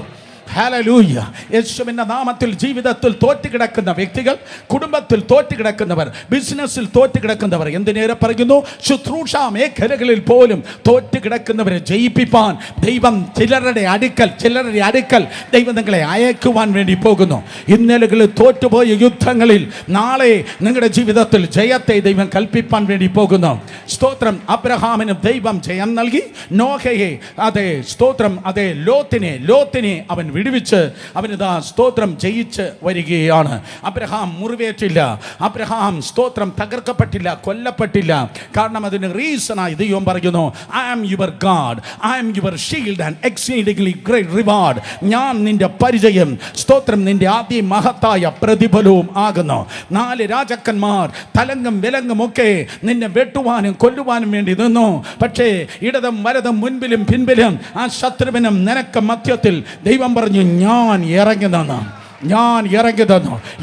ഹല്ലേലൂയ. യേശുവിന്റെ നാമത്തിൽ ജീവിതത്തിൽ തോറ്റുകിടക്കുന്ന വ്യക്തികൾ, കുടുംബത്തിൽ തോറ്റുകിടക്കുന്നവർ, ബിസിനസ്സിൽ തോറ്റുകിടക്കുന്നവർ, എന്തിനേറെ പറയുന്നു, ശുശ്രൂഷ മേഖലകളിൽ പോലും തോറ്റുകിടക്കുന്നവരെ ജയിപ്പിപ്പാൻ ദൈവം ചിലരുടെ അടുക്കൽ ദൈവം നിങ്ങളെ അയക്കുവാൻ വേണ്ടി പോകുന്നു. ഇന്നലകളിൽ തോറ്റുപോയ യുദ്ധങ്ങളിൽ നാളെ നിങ്ങളുടെ ജീവിതത്തിൽ ജയത്തെ ദൈവം കൽപ്പിപ്പാൻ വേണ്ടി പോകുന്നു. സ്തോത്രം, അബ്രഹാമിന് ദൈവം ജയം നൽകി. നോഹയെ അതെ സ്തോത്രം അതെ ലോത്തിനെ അവൻ വിടുവിച്ച് അവനിതാ സ്തോത്രം ജയിച്ച് വരികയാണ്. അബ്രഹാം മുറിവേറ്റില്ല. അബ്രഹാം സ്തോത്രം തകർക്കപ്പെട്ടില്ല, കൊല്ലപ്പെട്ടില്ല. കാരണം അതിന് റീസണായി ദൈവം പറയുന്നു, I am your God, I am your shield and exceedingly great reward. ഞാൻ നിന്റെ പരിചയം, സ്തോത്രം നിന്റെ അതിമഹത്തായ പ്രതിഫലവും ആകുന്നു. 4 രാജാക്കന്മാർ തലങ്ങും വിലങ്ങും ഒക്കെ നിന്നെ വെട്ടുവാനും കൊല്ലുവാനും വേണ്ടി നിന്നു. പക്ഷേ ഇടതും വലതും മുൻപിലും പിൻപിലും ആ ശത്രുവിനും നിനക്ക് മധ്യത്തിൽ ദൈവം പറഞ്ഞു, ഞാൻ ഇറങ്ങി തന്നു.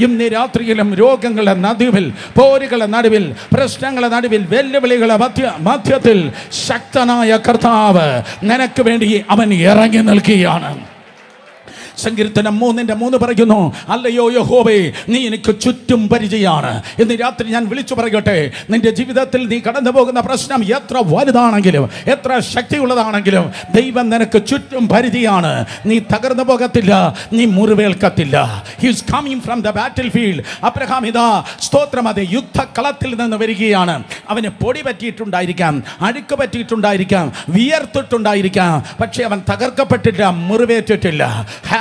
ഇന്ന് രാത്രിയിലും രോഗങ്ങളുടെ നടുവിൽ, പോരുകളുടെ നടുവിൽ, പ്രശ്നങ്ങളുടെ നടുവിൽ, വെല്ലുവിളികളുടെ മധ്യത്തിൽ ശക്തനായ കർത്താവ് നിനക്ക് വേണ്ടി അവൻ ഇറങ്ങി നിൽക്കുകയാണ്. സങ്കീർത്തനം 3:3 പറയുന്നു, അല്ലയോ യഹോവേ, നീ എനിക്ക് ചുറ്റും പരിചയമാണ്. ഇന്ന് രാത്രി ഞാൻ വിളിച്ചു പറയട്ടെ, നിന്റെ ജീവിതത്തിൽ നീ കടന്നു പോകുന്ന പ്രശ്നം എത്ര വലുതാണെങ്കിലും എത്ര ശക്തിയുള്ളതാണെങ്കിലും ദൈവം നിനക്ക് ചുറ്റും പരിചയമാണ്. നീ തകർന്നു പോകത്തില്ല, നീ മുറിവേൽക്കത്തില്ല. He is coming from the battle field. Abraham ഇതാ സ്തോത്രം അതെ യുദ്ധക്കളത്തിൽ നിന്ന് വരികയാണ്. അവന് പൊടി പറ്റിയിട്ടുണ്ടായിരിക്കാം, അഴുക്ക് പറ്റിയിട്ടുണ്ടായിരിക്കാം, വിയർത്തിട്ടുണ്ടായിരിക്കാം, പക്ഷേ അവൻ തകർക്കപ്പെട്ടില്ല, മുറിവേറ്റിട്ടില്ല.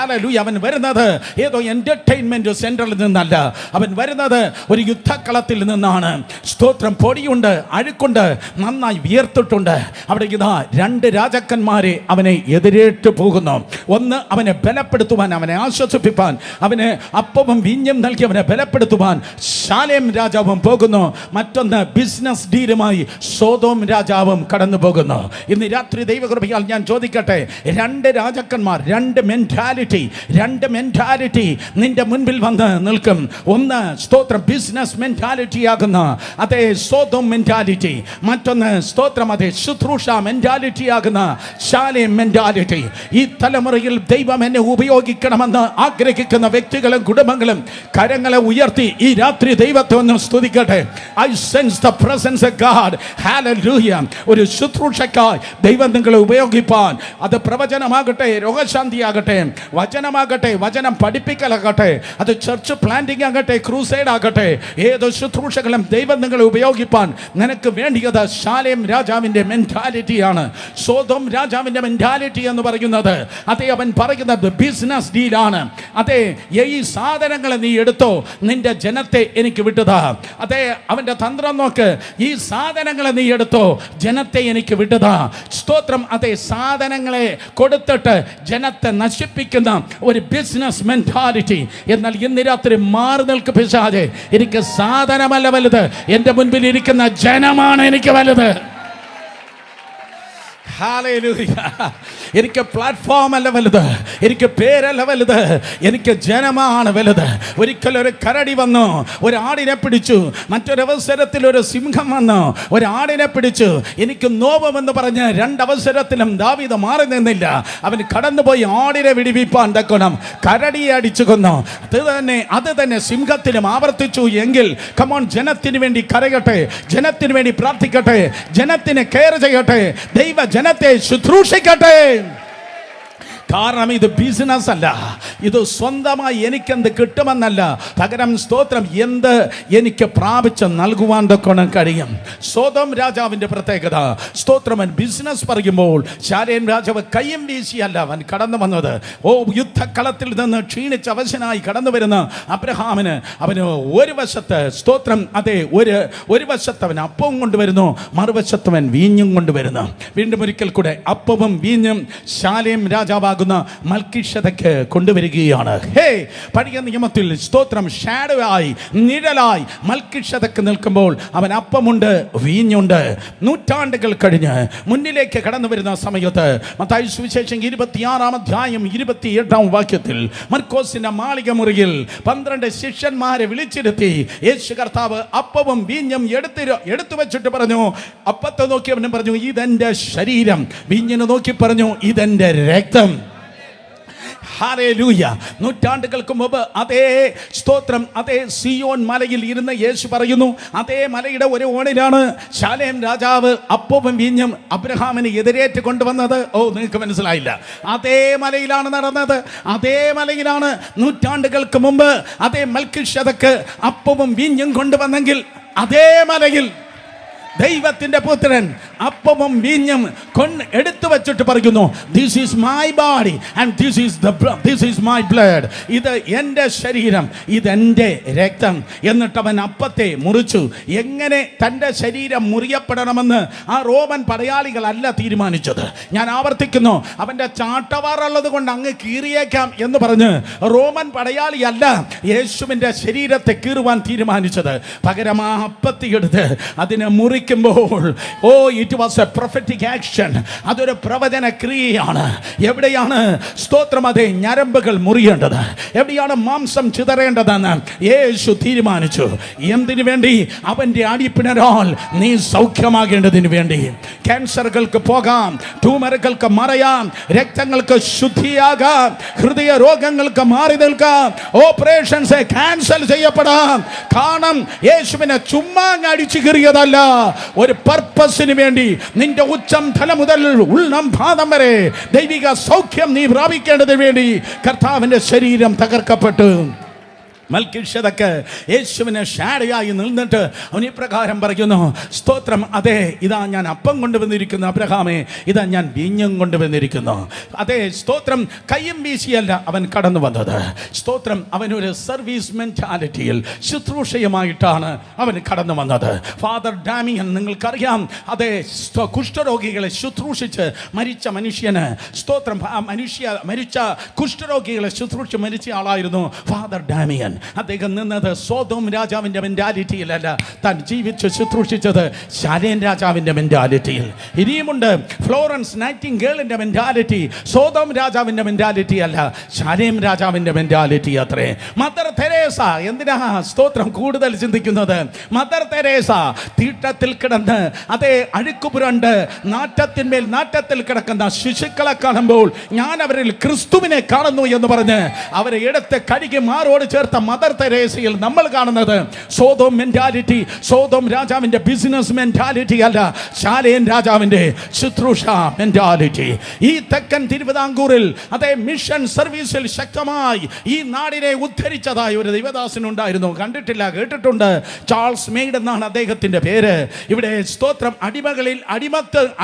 ഹല്ലേലൂയ. അവൻ വരുന്നത് ഏതോ എന്റർടൈൻമെന്റ് സെന്ററിൽ നിന്നല്ല, അവൻ വരുന്നത് ഒരു യുദ്ധക്കളത്തിൽ നിന്നാണ്. സ്തോത്രം, പൊടിയുണ്ട്, അഴുക്കുണ്ട്, നന്നായി വിയർത്തിട്ടുണ്ട്. അവിടെ ഇതാ 2 രാജാക്കന്മാരെ അവനെ എതിരേറ്റ് പോകുന്നു. ഒന്ന് അവനെ ബലപ്പെടുത്തുവാൻ, അവനെ ആശ്വസിപ്പിപ്പാൻ, അവന് അപ്പവും വീഞ്ഞും നൽകി അവനെ ബലപ്പെടുത്തുവാൻ ശാലേം രാജാവും പോകുന്നു. മറ്റൊന്ന് ബിസിനസ് ഡീലുമായി സോദോം രാജാവും കടന്നു പോകുന്നു. ഇന്ന് രാത്രി ദൈവകൃപയാൽ ഞാൻ ചോദിക്കട്ടെ, 2 രാജാക്കന്മാർ, 2 മെന്റാലിറ്റി മെന്റാലിറ്റി, രണ്ട് മെന്റാലിറ്റി നിന്റെ മുൻപിൽ വന്ന് നിൽക്കും. ഒന്ന് സ്തോത്രം ബിസിനസ് മെന്റാലിറ്റി ആകുന്ന അതേ സോദോം മെന്റാലിറ്റി, മറ്റൊന്ന് സ്തോത്രം അതേ ശുശ്രൂഷ മെന്റാലിറ്റി ആകുന്ന ശാലേം മെന്റാലിറ്റി. ഈ തലമുറയിൽ ദൈവം എന്നെ ഉപയോഗിക്കണമെന്ന് ആഗ്രഹിക്കുന്ന വ്യക്തികളും കുടുംബങ്ങളും കരങ്ങളെ ഉയർത്തി ഈ രാത്രി ദൈവത്തെ ഒന്ന് സ്തുതിക്കട്ടെ. I sense the presence of God. Hallelujah. ഒരു ശുശ്രൂഷക്കായി ദൈവം നിങ്ങളെ ഉപയോഗിപ്പാൻ, അത് പ്രവചനമാകട്ടെ, രോഗശാന്തിയാകട്ടെ, വചനമാകട്ടെ, വചനം പഠിപ്പിക്കലാകട്ടെ, അത് ചർച്ച് പ്ലാന്റിംഗ് ആകട്ടെ, ക്രൂസൈഡ് ആകട്ടെ, ഏതോ ശുശ്രൂഷകളും ദൈവം നിങ്ങളെ ഉപയോഗിപ്പാൻ നിനക്ക് വേണ്ടിയത് ശാലേം രാജാവിന്റെ മെന്റാലിറ്റിയാണ്. സോദോം രാജാവിന്റെ മെന്റാലിറ്റി എന്ന് പറയുന്നത് അതേ അവൻ പറയുന്നത് ബിസിനസ് ഡീലാണ്. അതെ, ഈ സാധനങ്ങളെ നീ എടുത്തോ, നിന്റെ ജനത്തെ എനിക്ക് വിട്ടതാ. അതെ, അവന്റെ തന്ത്രം നോക്ക്, ഈ സാധനങ്ങളെ നീ എടുത്തോ, ജനത്തെ എനിക്ക് വിട്ടതാ. സ്തോത്രം. അതെ, സാധനങ്ങളെ കൊടുത്തിട്ട് ജനത്തെ നശിപ്പിക്കുന്ന ഒരു ബിസിനസ് മെന്റാലിറ്റി. എന്നാൽ ഇന്ന് രാത്രി മാറി നിൽക്ക് പിശാചേ, എനിക്ക് സാധനമല്ല വലുത്, എൻ്റെ മുൻപിൽ ഇരിക്കുന്ന ജനമാണ് എനിക്ക് വലുത്. എനിക്ക് പ്ലാറ്റ്ഫോം അല്ല വലുത്, എനിക്ക് പേരല്ല വലുത്, എനിക്ക് ജനമാണ് വലുത്. ഒരിക്കൽ ഒരു കരടി വന്നു ഒരു ആടിനെ പിടിച്ചു, മറ്റൊരവസരത്തിൽ ഒരു സിംഹം വന്നു ഒരു ആടിനെ പിടിച്ചു. എനിക്ക് നോവുമെന്ന് പറഞ്ഞ് രണ്ടവസരത്തിലും ദാവീദ് മാറി നിന്നില്ല. അവൻ കടന്നുപോയി ആടിനെ വിടിവിപ്പാൻ തക്കണം കരടിയെ അടിച്ചു കൊന്നു. അത് തന്നെ സിംഹത്തിനും ആവർത്തിച്ചു. എങ്കിൽ കമോൺ, ജനത്തിന് വേണ്ടി കരയട്ടെ, ജനത്തിന് വേണ്ടി പ്രാർത്ഥിക്കട്ടെ, ജനത്തിന് കെയർ ചെയ്യട്ടെ, ദൈവ ജനത്തെ ശുശ്രൂഷിക്കട്ടെ. കാരണം ഇത് ബിസിനസ് അല്ല, ഇത് സ്വന്തമായി എനിക്കെന്ത് കിട്ടുമെന്നല്ല, പകരം സ്തോത്രം എന്ത് എനിക്ക് പ്രാപിച്ച് നൽകുവാൻ തൊക്കണം കഴിയും. സോദോം രാജാവിൻ്റെ പ്രത്യേകത സ്തോത്രം, ബിസിനസ് പറയുമ്പോൾ ശാലേം രാജാവ് കയ്യും വീശിയല്ല അവൻ കടന്നു വന്നത്. യുദ്ധക്കളത്തിൽ നിന്ന് ക്ഷീണിച്ച് അവശനായി കടന്നു വരുന്ന അബ്രഹാമിന് അവന് ഒരു വശത്ത് സ്തോത്രം അതെ ഒരു വശത്ത് അവൻ അപ്പവും കൊണ്ടുവരുന്നു, മറുവശത്തവൻ വീഞ്ഞും കൊണ്ടുവരുന്നു. വീണ്ടും ഒരിക്കൽ കൂടെ അപ്പവും വീഞ്ഞും ശാലേം രാജാവാകുന്ന മൽക്കീശേദെക്ക് കൊണ്ടുവരികയാണ്. പഴയ നിയമത്തിൽ സ്തോത്രം ഷാഡോ ആയി, നിഴലായി മൽക്കീശേദെക്ക് നിൽക്കുമ്പോൾ അവൻ അപ്പമുണ്ട്, വീഞ്ഞുണ്ട്. നൂറ്റാണ്ടുകൾ കഴിഞ്ഞ് മുന്നിലേക്ക് കടന്നു വരുന്ന സമയത്ത് മത്തായി സുവിശേഷം 26-ാം അധ്യായം 28-ാം വാക്യത്തിൽ മർക്കോസിന്റെ മാളിക മുറിയിൽ 12 ശിഷ്യന്മാരെ വിളിച്ചിരുത്തി യേശു കർത്താവ് അപ്പവും വീഞ്ഞും എടുത്തു വെച്ചിട്ട് പറഞ്ഞു, അപ്പത്തെ നോക്കി അവൻ പറഞ്ഞു ഇതെന്റെ ശരീരം, വീഞ്ഞിനെ നോക്കി പറഞ്ഞു ഇതെന്റെ രക്തം. ഹല്ലേലൂയ. നൂറ്റാണ്ടുകൾക്ക് മുമ്പ് അതേ സ്തോത്രം അതേ സിയോൻ മലയിൽ ഇരുന്ന് യേശു പറയുന്നു, അതേ മലയുടെ ഒരു ഓണിലാണ് ശാലേം രാജാവ് അപ്പവും വീഞ്ഞും അബ്രഹാമിന് എതിരേറ്റ് കൊണ്ടുവന്നത്. നിങ്ങൾക്ക് മനസ്സിലായില്ല? അതേ മലയിലാണ് നടന്നത്, അതേ മലയിലാണ് നൂറ്റാണ്ടുകൾക്ക് മുമ്പ് അതേ മൽക്കീശേദെക്ക് അപ്പവും വീഞ്ഞും കൊണ്ടുവന്നെങ്കിൽ അതേ മലയിൽ ദൈവത്തിന്റെ പുത്രൻ അപ്പവും വീഞ്ഞും എടുത്തു വെച്ചിട്ട് പറയുന്നു, this is my body and this is my blood. ഇത് എൻ്റെ ശരീരം, ഇതെൻ്റെ രക്തം. എന്നിട്ട് അവൻ അപ്പത്തെ മുറിച്ചു. എങ്ങനെ തൻ്റെ ശരീരം മുറിയപ്പെടണമെന്ന് ആ റോമൻ പടയാളികളല്ല തീരുമാനിച്ചത്. ഞാൻ ആവർത്തിക്കുന്നു, അവൻ്റെ ചാട്ടവാറുള്ളത് കൊണ്ട് അങ്ങ് കീറിയേക്കാം എന്ന് പറഞ്ഞ് റോമൻ പടയാളിയല്ല യേശുവിൻ്റെ ശരീരത്തെ കീറുവാൻ തീരുമാനിച്ചത്. പകരം ആ അപ്പത്തിയെടുത്ത് അതിനെ മുറിക്കുമ്പോൾ it was a prophetic action. അതൊരു പ്രവചന ക്രിയയാണ്. എവിടെയാണ് സ്തോത്രം അതെ ഞരമ്പുകൾ മുറിയേണ്ടത്, എവിടെയാണ് മാംസം ചിതറേണ്ടതെന്ന് യേശു തീരുമാനിച്ചു. എന്തിനു വേണ്ടി? അവൻ്റെ അടിപ്പിണരാൽ നീ സൗഖ്യമാകേണ്ടതിന് വേണ്ടി. ക്യാൻസറുകൾക്ക് പോകാം, ട്യൂമറുകൾക്ക് മറയാം, രക്തങ്ങൾക്ക് ശുദ്ധിയാകാം, ഹൃദയ രോഗങ്ങൾക്ക് മാറി നിൽക്കാം, ഓപ്പറേഷൻസ് ക്യാൻസൽ ചെയ്യപ്പെടാം. കാരണം യേശുവിനെ ചുമ്മാ അടിച്ചു കീറിയതല്ല, ഒരു പർപ്പസിന് വേണ്ടി നിന്റെ ഉച്ചം തല മുതൽ ഉള്ളം പാദം വരെ ദൈവിക സൗഖ്യം നീ പ്രാപിക്കേണ്ടതിന് വേണ്ടി കർത്താവിന്റെ ശരീരം തകർക്കപ്പെട്ടു. മൽക്കീശേദെക്ക് യേശുവിനെ ഷാഡോയായി നിന്നിട്ട് അവൻ ഇപ്രകാരം പറയുന്നു, സ്തോത്രം അതെ ഇതാ ഞാൻ അപ്പം കൊണ്ടുവന്നിരിക്കുന്നു അബ്രഹാമേ, ഇതാ ഞാൻ വീഞ്ഞും കൊണ്ടുവന്നിരിക്കുന്നു. അതെ സ്തോത്രം കയ്യും വീശിയല്ല അവൻ കടന്നു വന്നത്. സ്തോത്രം അവനൊരു സർവീസ് മെന്റാലിറ്റിയിൽ ശുശ്രൂഷയുമായിട്ടാണ് അവൻ കടന്നു വന്നത്. ഫാദർ ഡാമിയൻ നിങ്ങൾക്കറിയാം, അതെ കുഷ്ഠരോഗികളെ ശുശ്രൂഷിച്ച് മരിച്ച മനുഷ്യന് സ്തോത്രം മരിച്ച കുഷ്ഠരോഗികളെ ശുശ്രൂഷിച്ച് മരിച്ച ആളായിരുന്നു ഫാദർ ഡാമിയൻ. അദ്ദേഹം നിന്നത് സോദോം രാജാവിൻ്റെ മെന്റാലിറ്റിയിലല്ല, താൻ ജീവിച്ച് ശുശ്രൂഷിച്ചത് ശാലേം രാജാവിൻ്റെ മെന്റാലിറ്റിയിൽ. ഇനിയുമുണ്ട് ഫ്ലോറൻസ് നൈറ്റിംഗേളിൻ്റെ മെന്റാലിറ്റി. സോദോം രാജാവിൻ്റെ മെന്റാലിറ്റി അല്ല, ശാലേം രാജാവിൻ്റെ മെന്റാലിറ്റി അത്രേ. മദർ തെരേസ, എന്തിനാ സ്തോത്രം കൂടുതൽ ചിന്തിക്കുന്നത്? മദർ തെരേസ തീട്ടത്തിൽ കിടന്ന് അതേ അഴുക്കുപുരണ്ട് നാറ്റത്തിന്മേൽ നാറ്റത്തിൽ കിടക്കുന്ന ശിശുക്കളെ കാണുമ്പോൾ ഞാൻ അവരിൽ ക്രിസ്തുവിനെ കാണുന്നു എന്ന് പറഞ്ഞ് അവരെ എടുത്ത് കഴുകി മാറോട് ചേർത്ത മദർ തെരേസയിൽ നമ്മൾ കാണുന്നത് സോദോം മെന്റാലിറ്റി, സോദോം രാജാവിന്റെ ബിസിനസ് മെന്റാലിറ്റി അല്ല, ശാലേം രാജാവിന്റെ ശുശ്രൂഷ മെന്റാലിറ്റി. ഈ തെക്കൻ തിരുവിതാംകൂറിൽ അതേ മിഷൻ സർവീസിൽ ശക്തമായി ഈ നാടിനെ ഉദ്ധരിച്ചതായി ഒരു ദൈവദാസനുണ്ടായിരുന്നു. കണ്ടിട്ടില്ല, കേട്ടിട്ടുണ്ട്. ചാൾസ് മെയ്ഡ് എന്നാണ് അദ്ദേഹത്തിന്റെ പേര്. ഇവിടെ സ്തോത്രം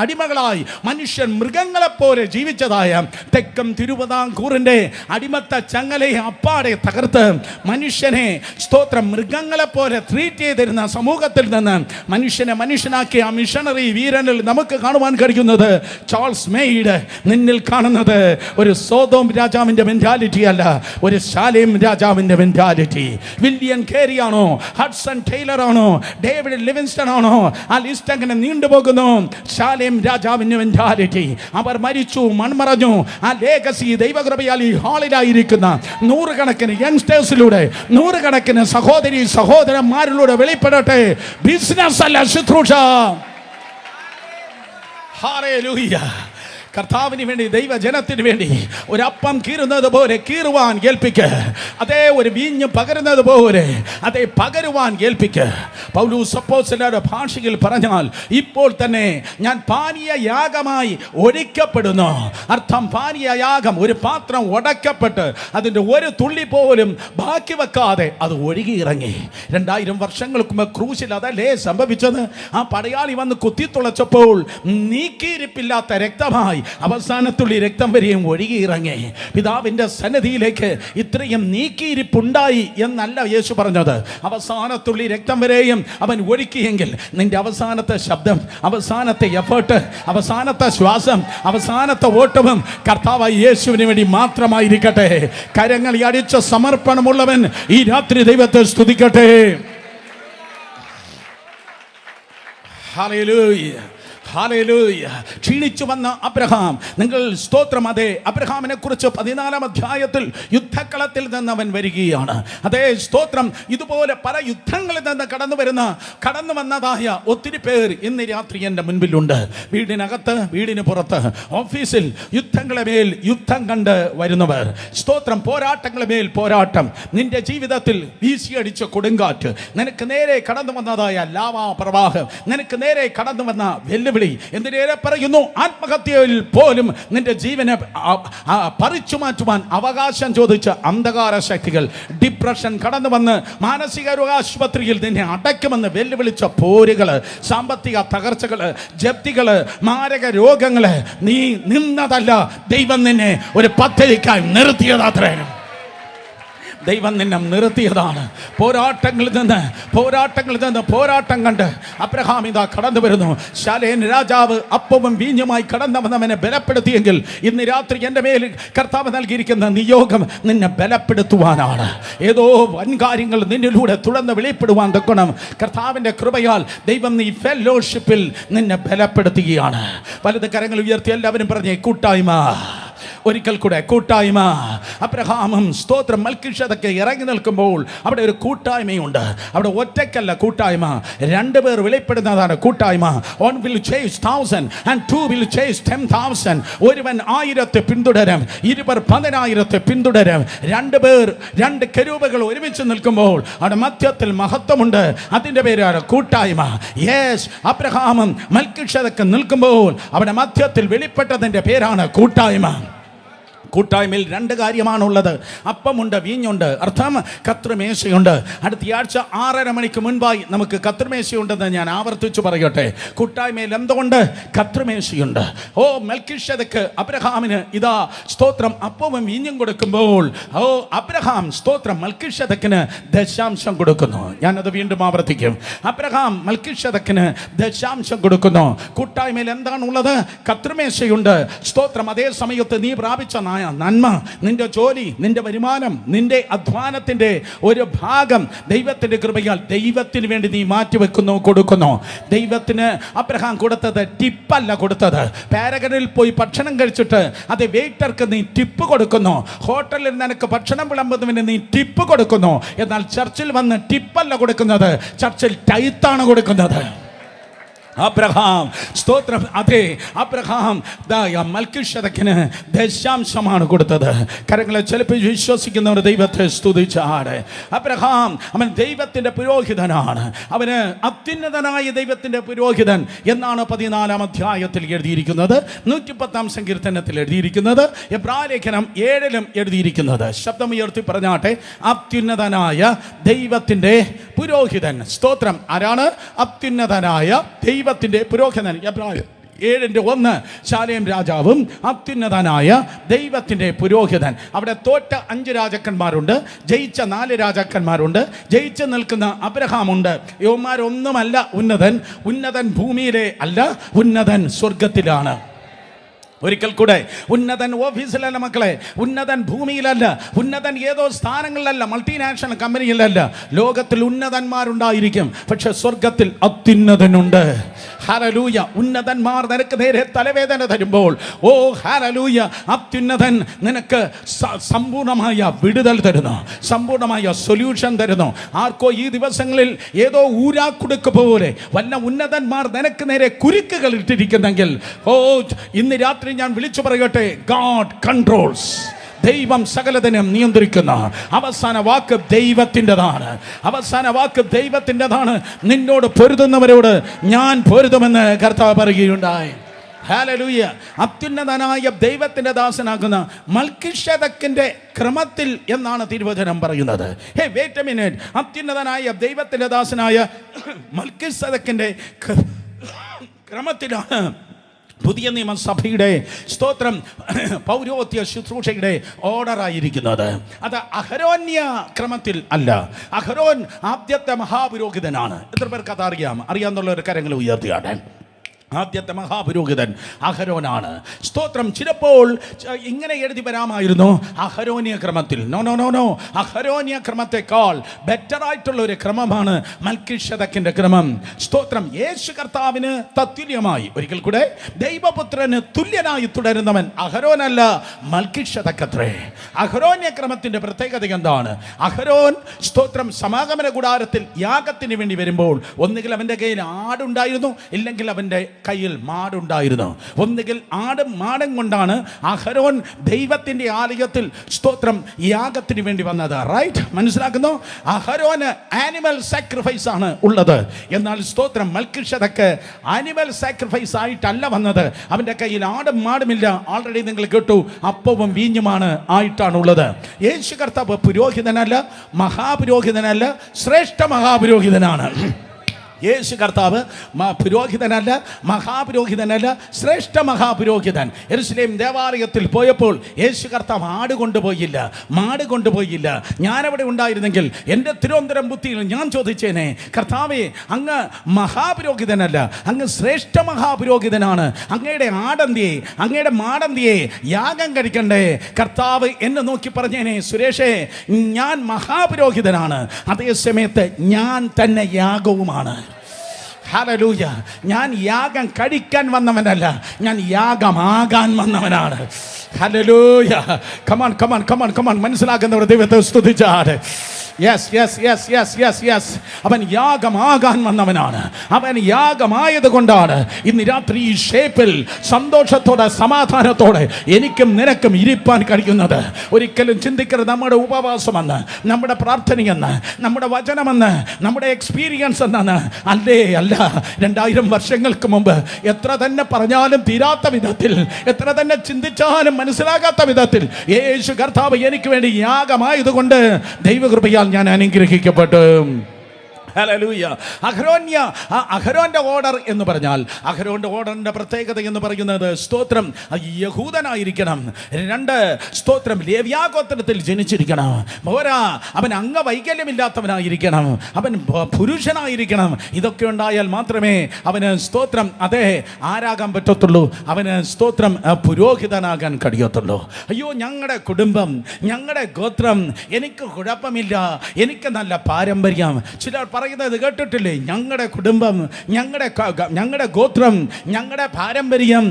അടിമകളായി മനുഷ്യൻ മൃഗങ്ങളെ പോലെ ജീവിച്ചതായ തെക്കൻ തിരുവിതാംകൂറിന്റെ അടിമത്ത ചങ്ങലയെ അപ്പാടെ തകർത്ത് മനുഷ്യനെ സ്തോത്രം മൃഗങ്ങളെ പോലെ ട്രീറ്റ് ചെയ്തിരുന്ന സമൂഹത്തിൽ നിന്ന് മനുഷ്യനെ മനുഷ്യനാക്കിയ ആ മിഷണറി വീരനിൽ നമുക്ക് കാണുവാൻ കഴിയുന്നത് ചാൾസ് മെയ്ഡ്. നിന്നിൽ കാണുന്നത് ഒരു സോദോം രാജാവിന്റെ മെന്റാലിറ്റി അല്ല, ഒരു ശാലേം രാജാവിന്റെ മെന്റാലിറ്റി. വില്യം കേരി ആണോ, ഹഡ്സൺ ടൈലർ ആണോ, ഡേവിഡ് ലിവിങ്സ്റ്റൺ ആണോ? ആ ലിസ്റ്റ് അങ്ങനെ നീണ്ടുപോകുന്നു. ശാലേം രാജാവിന്റെ മെന്റാലിറ്റി. അവർ മരിച്ചു, മൺമറഞ്ഞു. ആ ലേഗസി ദൈവകൃപയാൽ ഈ ഹാളിലായിരിക്കുന്ന നൂറുകണക്കിന് യങ്സ്റ്റേഴ്സിലൂടെ, നൂറുകണക്കിന് സഹോദരി സഹോദരന്മാരിലൂടെ വെളിപ്പെടട്ടെ. ബിസിനസ് അല്ല, ശുശ്രൂഷ. ഹല്ലേലൂയ. കർത്താവിന് വേണ്ടി, ദൈവജനത്തിന് വേണ്ടി ഒരപ്പം കീറുന്നത് പോലെ കീറുവാൻ ഏൽപ്പിക്ക്. അതേ ഒരു വീഞ്ഞ് പകരുന്നത് പോലെ അതേ പകരുവാൻ ഏൽപ്പിക്ക്. പൗലോസ് അപ്പോസ്തലന്റെ ഭാഷയിൽ പറഞ്ഞാൽ ഇപ്പോൾ തന്നെ ഞാൻ പാനീയ യാഗമായി ഒഴിക്കപ്പെടുന്നു. അർത്ഥം പാനീയ യാഗം, ഒരു പാത്രം ഉടക്കപ്പെട്ട് അതിൻ്റെ ഒരു തുള്ളി പോലും ബാക്കി വെക്കാതെ അത് ഒഴുകിയിറങ്ങി. 2000 വർഷങ്ങൾക്ക് മുമ്പ് ക്രൂശിൽ അതല്ലേ സംഭവിച്ചത്? ആ പടയാളി വന്ന് കുത്തിത്തുളച്ചപ്പോൾ നീക്കിയിരിപ്പില്ലാത്ത രക്തമായി അവസാനത്തുള്ളി രക്തം വരെയും ഒഴുകിയിറങ്ങി. പിതാവിന്റെ സന്നിധിയിലേക്ക് ഇത്രയും നീക്കിയിരിപ്പുണ്ടായി എന്നല്ല യേശു പറഞ്ഞത്. അവസാനത്തുള്ളി രക്തം വരെയും അവൻ ഒഴുക്കിയെങ്കിൽ നിന്റെ അവസാനത്തെ ശബ്ദം, അവസാനത്തെ എഫേർട്ട്, അവസാനത്തെ ശ്വാസം, അവസാനത്തെ ഓട്ടവും കർത്താവായ യേശുവിന് വേണ്ടി മാത്രമായിരിക്കട്ടെ. കരങ്ങൾ അടിച്ച സമർപ്പണമുള്ളവൻ ഈ രാത്രി ദൈവത്തെ സ്തുതിക്കട്ടെ. Hallelujah, hallelujah. ക്ഷീണിച്ചു വന്ന അബ്രഹാം, നിങ്ങൾ സ്തോത്രം. അതെ, അബ്രഹാമിനെ കുറിച്ച് 14-ാം അധ്യായത്തിൽ യുദ്ധക്കളത്തിൽ നിന്ന് അവൻ വരികയാണ്. അതേ സ്തോത്രം. ഇതുപോലെ പല യുദ്ധങ്ങളിൽ നിന്ന് കടന്നു വന്നതായ ഒത്തിരി പേർ ഇന്ന് രാത്രി എൻ്റെ മുൻപിലുണ്ട്. വീടിനകത്ത്, വീടിന് പുറത്ത്, ഓഫീസിൽ യുദ്ധങ്ങളെ മേൽ യുദ്ധം കണ്ട് വരുന്നവർ. സ്തോത്രം. പോരാട്ടങ്ങളെ മേൽ പോരാട്ടം. നിന്റെ ജീവിതത്തിൽ വീശിയടിച്ച കൊടുങ്കാറ്റ്, നിനക്ക് നേരെ കടന്നു വന്നതായ ലാവാ പ്രവാഹം, നിനക്ക് നേരെ കടന്നു വന്ന വെല്ലുവിളി, എന്തിനേറെ പറയുന്നു, ആത്മഹത്യയിൽ പോലും നിന്റെ ജീവനെ പറിച്ചു മാറ്റുവാൻ അവകാശം ചോദിച്ച അന്ധകാര ശക്തികൾ, ഡിപ്രഷൻ കടന്നു വന്ന് മാനസിക രോഗാശുപത്രിയിൽ നിന്നെ അടയ്ക്കുമെന്ന് വെല്ലുവിളിച്ച പോരുകള്, സാമ്പത്തിക തകർച്ചകള്, ജപ്തികള്, മാരക രോഗങ്ങള്, നീ നിന്നതല്ല, ദൈവം നിന്നെ ഒരു പദ്ധതിക്കായി നിർത്തിയതാത്രേ. ദൈവം നിന്നെ നിർത്തിയതാണ്. പോരാട്ടങ്ങളിൽ നിന്ന് പോരാട്ടം കണ്ട് അബ്രഹാം ഇതാ കടന്നു വരുന്നു. ശാലേം രാജാവ് അപ്പവും വീഞ്ഞുമായി കടന്നു വന്നവനെ ബലപ്പെടുത്തിയെങ്കിൽ ഇന്ന് രാത്രി എൻ്റെ മേൽ കർത്താവ് നൽകിയിരിക്കുന്ന നിയോഗം നിന്നെ ബലപ്പെടുത്തുവാനാണ്. ഏതോ വൻകാര്യങ്ങൾ നിന്നിലൂടെ തുറന്ന് വെളിപ്പെടുവാൻ തക്കണം. കർത്താവിൻ്റെ കൃപയാൽ ദൈവം നീ ഫെലോഷിപ്പിൽ നിന്നെ ബലപ്പെടുത്തുകയാണ്. വലത് കരങ്ങൾ ഉയർത്തി എല്ലാവരും പറഞ്ഞേ, കൂട്ടായ്മ. ഒരിക്കൽ കൂടെ കൂട്ടായ്മ. അബ്രഹാമും സ്തോത്രം മൽക്കീഷേദക്ക് ഇറങ്ങി നിൽക്കുമ്പോൾ അവിടെ ഒരു കൂട്ടായ്മയുണ്ട്. അവിടെ ഒറ്റയ്ക്കല്ല കൂട്ടായ്മ, 2 പേർ വെളിപ്പെടുന്നതാണ് കൂട്ടായ്മ. 1 will chase 1,000 and 2 will chase 10,000. ഒരുവൻ 1000 പിന്തുടരും, 2 10,000 പിന്തുടരും. 2 പേർ, 2 കെരൂബുകൾ ഒരുമിച്ച് നിൽക്കുമ്പോൾ അവിടെ മധ്യത്തിൽ മഹത്വമുണ്ട്. അതിൻ്റെ പേരാണ് കൂട്ടായ്മ. യെസ്, അബ്രഹാമും മൽക്കീഷേദക്ക് നിൽക്കുമ്പോൾ അവിടെ മധ്യത്തിൽ വെളിപ്പെട്ടതിൻ്റെ പേരാണ് കൂട്ടായ്മ. കൂട്ടായ്മയിൽ 2 കാര്യമാണുള്ളത്. അപ്പമുണ്ട്, വീഞ്ഞുണ്ട്. അർത്ഥം കത്രിമേശയുണ്ട്. അടുത്തയാഴ്ച 6:30 മണിക്ക് മുൻപായി നമുക്ക് കത്രിമേശയുണ്ടെന്ന് ഞാൻ ആവർത്തിച്ചു പറയട്ടെ. കൂട്ടായ്മയിൽ എന്തുകൊണ്ട്? കത്രിമേശയുണ്ട്. ഓ മെൽക്കീഷേദക്ക് അബ്രഹാമിന് ഇതാ സ്തോത്രം അപ്പവും വീഞ്ഞും കൊടുക്കുമ്പോൾ അബ്രഹാം സ്തോത്രം മൽക്കീഷേദക്കിന് ദശാംശം കൊടുക്കുന്നു. ഞാനത് വീണ്ടും ആവർത്തിക്കും. അബ്രഹാം മൽക്കീഷേദക്കിന് ദശാംശം കൊടുക്കുന്നു. കൂട്ടായ്മയിൽ എന്താണുള്ളത്? കത്രിമേശയുണ്ട്. സ്തോത്രം. അതേ സമയത്ത് നീ പ്രാപിച്ച നന്മ, നിന്റെ ജോലി, നിന്റെ വരുമാനം, നിന്റെ അധ്വാനത്തിൻ്റെ ഒരു ഭാഗം ദൈവത്തിൻ്റെ കൃപയാൽ ദൈവത്തിന് വേണ്ടി നീ മാറ്റിവെക്കുന്നു, കൊടുക്കുന്നു. ദൈവത്തിന് അബ്രഹാം കൊടുത്തത് ടിപ്പല്ല കൊടുത്തത്. പാരഗണിൽ പോയി ഭക്ഷണം കഴിച്ചിട്ട് അത് വെയിറ്റർക്ക് നീ ടിപ്പ് കൊടുക്കുന്നു. ഹോട്ടലിൽ നിനക്ക് ഭക്ഷണം വിളമ്പുന്നതിന് നീ ടിപ്പ് കൊടുക്കുന്നു. എന്നാൽ ചർച്ചിൽ വന്ന് ടിപ്പല്ല കൊടുക്കുന്നത്, ചർച്ചിൽ ടൈത്താണ് കൊടുക്കുന്നത്. അബ്രഹാം, സ്തോത്രം. അതെ, അബ്രഹാം മൽക്കീഷേദക്കിന് ദശാംശമാണ് കൊടുത്തത്. കരങ്ങളെ ചിലപ്പോൾ വിശ്വസിക്കുന്നവർ ദൈവത്തെ സ്തുതിച്ചാട്. അബ്രഹാം അവൻ ദൈവത്തിൻ്റെ പുരോഹിതനാണ്. അവന് അത്യുന്നതനായ ദൈവത്തിൻ്റെ പുരോഹിതൻ എന്നാണ് 14-ാം അധ്യായത്തിൽ എഴുതിയിരിക്കുന്നത്, 110-ാം സങ്കീർത്തനത്തിൽ എഴുതിയിരിക്കുന്നത്, എബ്രായലേഖനം 7-ലും എഴുതിയിരിക്കുന്നത്. ശബ്ദമുയർത്തി പറഞ്ഞാട്ടെ, അത്യുന്നതനായ ദൈവത്തിൻ്റെ പുരോഹിതൻ. സ്തോത്രം. ആരാണ് അത്യുന്നതനായ ദൈവത്തിൻ്റെ പുരോഹിതൻ? എബ്രായർ 7:1 ശാലേം രാജാവും അത്യുന്നതനായ ദൈവത്തിൻ്റെ പുരോഹിതൻ. അവിടെ തോറ്റ 5 രാജാക്കന്മാരുണ്ട്, ജയിച്ച 4 രാജാക്കന്മാരുണ്ട്, ജയിച്ച് നിൽക്കുന്ന അബ്രഹാമുണ്ട്. യോമാരൊന്നുമല്ല ഉന്നതൻ. ഉന്നതൻ ഭൂമിയിലെ അല്ല, ഉന്നതൻ സ്വർഗത്തിലാണ്. ഒരിക്കൽ കൂടെ, ഉന്നതൻ ഓഫീസിലല്ല മക്കളെ, ഉന്നതൻ ഭൂമിയിലല്ല, ഉന്നതൻ ഏതോ സ്ഥാനങ്ങളിലല്ല, മൾട്ടിനാഷണൽ കമ്പനിയിലല്ല. ലോകത്തിൽ ഉന്നതന്മാരുണ്ടായിരിക്കും, പക്ഷെ സ്വർഗത്തിൽ അത്യുന്നതനുണ്ട്. ഹല്ലേലൂയ. ഉന്നതന്മാർ നിനക്ക് നേരെ തലവേദന തരുമ്പോൾ, ഓ ഹല്ലേലൂയ, അത്യുന്നതൻ നിനക്ക് സമ്പൂർണമായ വിടുതൽ തരുന്നു, സമ്പൂർണമായ സൊല്യൂഷൻ തരുന്നു. ആർക്കോ ഈ ദിവസങ്ങളിൽ ഏതോ ഊരാക്കുടുക്ക് പോലെ വല്ല ഉന്നതന്മാർ നിനക്ക് നേരെ കുരുക്കുകൾ ഇട്ടിരിക്കുന്നെങ്കിൽ, ഓ ഇന്ന് രാത്രി ഞാൻ വിളിച്ചു പറയട്ടെ, ഗോഡ് കൺട്രോൾസ്. ദൈവം സകലതിനും നിയന്ത്രിക്കുന്ന അവസാന വാക്ക് ദൈവത്തിൻ്റെതാണ്. അവസാന വാക്ക് ദൈവത്തിൻ്റെതാണ്. നിന്നോട് പൊരുതുന്നവരോട് ഞാൻ പൊരുതുമെന്ന് കർത്താവ് പറയുകയുണ്ടായി. ഹല്ലേലൂയ. അത്യുന്നതനായ ദൈവത്തിൻ്റെ ദാസനാകുന്ന മൽക്കീഷേദക്കിൻ്റെ ക്രമത്തിൽ എന്നാണ് തിരുവചനം പറയുന്നത്. ഹേ വെയിറ്റ് എ മിനിറ്റ്. അത്യുന്നതനായ ദൈവത്തിൻ്റെ ദാസനായ മൽക്കീഷേദക്കിൻ്റെ ക്രമത്തിലാണ് പുതിയ നിയമസഭയുടെ സ്തോത്രം പൗരോഹിത്യ ശുശ്രൂഷയുടെ ഓർഡർ ആയിരിക്കുന്നത്. അത് അഹരോന്യ ക്രമത്തിൽ അല്ല. അഹരോൻ ആദ്യത്തെ മഹാപുരോഹിതനാണ്. എത്ര പേർക്ക് അത് അറിയാമെന്നുള്ള ഒരു കരങ്ങൾ ഉയർത്തിയാട്ടെ. ആദ്യത്തെ മഹാപുരോഹിതൻ അഹരോനാണ്. സ്തോത്രം. ചിലപ്പോൾ ഇങ്ങനെ എഴുതി വരാമായിരുന്നു, അഹരോന്യ ക്രമത്തിൽ. നോ നോ നോ നോ അഹരോന്യ ക്രമത്തെക്കാൾ ബെറ്റർ ആയിട്ടുള്ള ഒരു ക്രമമാണ് മൽക്കീഷേദക്കിന്റെ ക്രമം. സ്തോത്രം. യേശു കർത്താവിന് തത്തുല്യമായി, ഒരിക്കൽ കൂടെ, ദൈവപുത്രന് തുല്യനായി തുടരുന്നവൻ അഹരോനല്ല, മൽക്കീഷേദക്കത്രേ. അഹരോന്യ ക്രമത്തിന്റെ പ്രത്യേകത എന്താണ്? അഹരോൻ, സ്തോത്രം, സമാഗമന കൂടാരത്തിൽ യാഗത്തിന് വേണ്ടി വരുമ്പോൾ ഒന്നുകിൽ അവൻ്റെ കയ്യിൽ ആടുണ്ടായിരുന്നു, ഇല്ലെങ്കിൽ അവൻ്റെ കയ്യിൽ മാടുണ്ടായിരുന്നു. ഒന്നുകിൽ മാടും കൊണ്ടാണ് അഹരോൻ ദൈവത്തിന്റെ ആലയത്തിൽ, സ്തോത്രം, യാഗത്തിന് വേണ്ടി വന്നത്. റൈറ്റ്? മനസ്സിലാക്കുന്നു? അഹരോന് ആനിമൽ സാക്രിഫൈസ് ആണ് ഉള്ളത്. എന്നാൽ സ്തോത്രം, മൽക്കീഷേദക്ക് ആനിമൽ സാക്രിഫൈസ് ആയിട്ടല്ല വന്നത്. അവന്റെ കയ്യിൽ ആടും മാടുമില്ല. ഓൾറെഡി നിങ്ങൾ കേട്ടു, അപ്പവും വീഞ്ഞുമാണ് ആയിട്ടാണുള്ളത്. യേശു കർത്താവ് പുരോഹിതനല്ല, മഹാപുരോഹിതനല്ല, ശ്രേഷ്ഠ മഹാപുരോഹിതനാണ്. യേശു കർത്താവ് പുരോഹിതനല്ല, മഹാപുരോഹിതനല്ല, ശ്രേഷ്ഠ മഹാപുരോഹിതൻ. യെരൂശലേം ദേവാലയത്തിൽ പോയപ്പോൾ യേശു കർത്താവ് ആട് കൊണ്ടുപോയില്ല, മാട് കൊണ്ടുപോയില്ല. ഞാനവിടെ ഉണ്ടായിരുന്നെങ്കിൽ എൻ്റെ തിരുവനന്തപുരം ബുദ്ധിയിൽ ഞാൻ ചോദിച്ചേനെ, കർത്താവേ, അങ്ങ് മഹാപുരോഹിതനല്ല, അങ്ങ് ശ്രേഷ്ഠ മഹാപുരോഹിതനാണ്. അങ്ങയുടെ ആടന്തിയെ, അങ്ങയുടെ മാടന്തിയെ യാഗം കഴിക്കണ്ടേ? കർത്താവ് എന്നെ നോക്കി പറഞ്ഞേനെ, സുരേഷേ, ഞാൻ മഹാപുരോഹിതനാണ്, അതേ സമയത്ത് ഞാൻ തന്നെ യാഗവുമാണ്. ഹല്ലേലൂയ. ഞാൻ യാഗം കഴിക്കാൻ വന്നവനല്ല, ഞാൻ യാഗമാകാൻ വന്നവനാണ്. Hallelujah. Come on come on come on come on. മനസ്സിലാക്കുന്നവർ ദൈവത്തെ സ്തുതിച്ചാട്. Yes yes yes yes yes yes അവൻ യാഗമാകാൻ വന്നവനാണ്. അവൻ യാഗമായത് കൊണ്ടാണ് ഇന്ന് രാത്രി ഈ ഷേപ്പിൽ സന്തോഷത്തോടെ, സമാധാനത്തോടെ എനിക്കും നിനക്കും ഇരിപ്പാൻ കഴിയുന്നത്. ഒരിക്കലും ചിന്തിക്കരുത് നമ്മുടെ ഉപവാസമെന്ന്, നമ്മുടെ പ്രാർത്ഥനയെന്ന്, നമ്മുടെ വചനമെന്ന്, നമ്മുടെ എക്സ്പീരിയൻസ് എന്നാണ്. അല്ലേ, അല്ല. 2000 വർഷങ്ങൾക്ക് മുമ്പ് എത്ര തന്നെ പറഞ്ഞാലും തീരാത്ത വിധത്തിൽ, എത്ര തന്നെ ചിന്തിച്ചാലും മനസ്സിലാകാത്ത വിധത്തിൽ യേശു കർത്താവ് എനിക്ക് വേണ്ടി യാഗമായതുകൊണ്ട് ദൈവകൃപയാൽ ഞാൻ അനുഗ്രഹിക്കപ്പെട്ടു. ഹല്ലേലൂയ. അഹരോന്റെ ഓർഡർ എന്ന് പറഞ്ഞാൽ, അഹരോന്റെ ഓർഡറിന്റെ പ്രത്യേകത എന്ന് പറയുന്നത് സ്തോത്രം യഹൂദനായിരിക്കണം. 2 സ്തോത്രം ലേവ്യാഗോത്രത്തിൽ ജനിച്ചിരിക്കണം. പോരാ, അവൻ അംഗവൈകല്യമില്ലാത്തവനായിരിക്കണം, അവൻ പുരുഷനായിരിക്കണം. ഇതൊക്കെ ഉണ്ടായാൽ മാത്രമേ അവന് സ്തോത്രം അതെ ആരാകാൻ പറ്റത്തുള്ളൂ, അവന് സ്തോത്രം പുരോഹിതനാകാൻ കഴിയത്തുള്ളൂ. അയ്യോ, ഞങ്ങളുടെ കുടുംബം, ഞങ്ങളുടെ ഗോത്രം, എനിക്ക് കുഴപ്പമില്ല, എനിക്ക് നല്ല പാരമ്പര്യം. ചിലർ പറയുന്നത് കേട്ടിട്ടില്ലേ, ഞങ്ങളുടെ കുടുംബം, ഞങ്ങളുടെ ഗോത്രം, ഞങ്ങളുടെ പാരമ്പര്യം,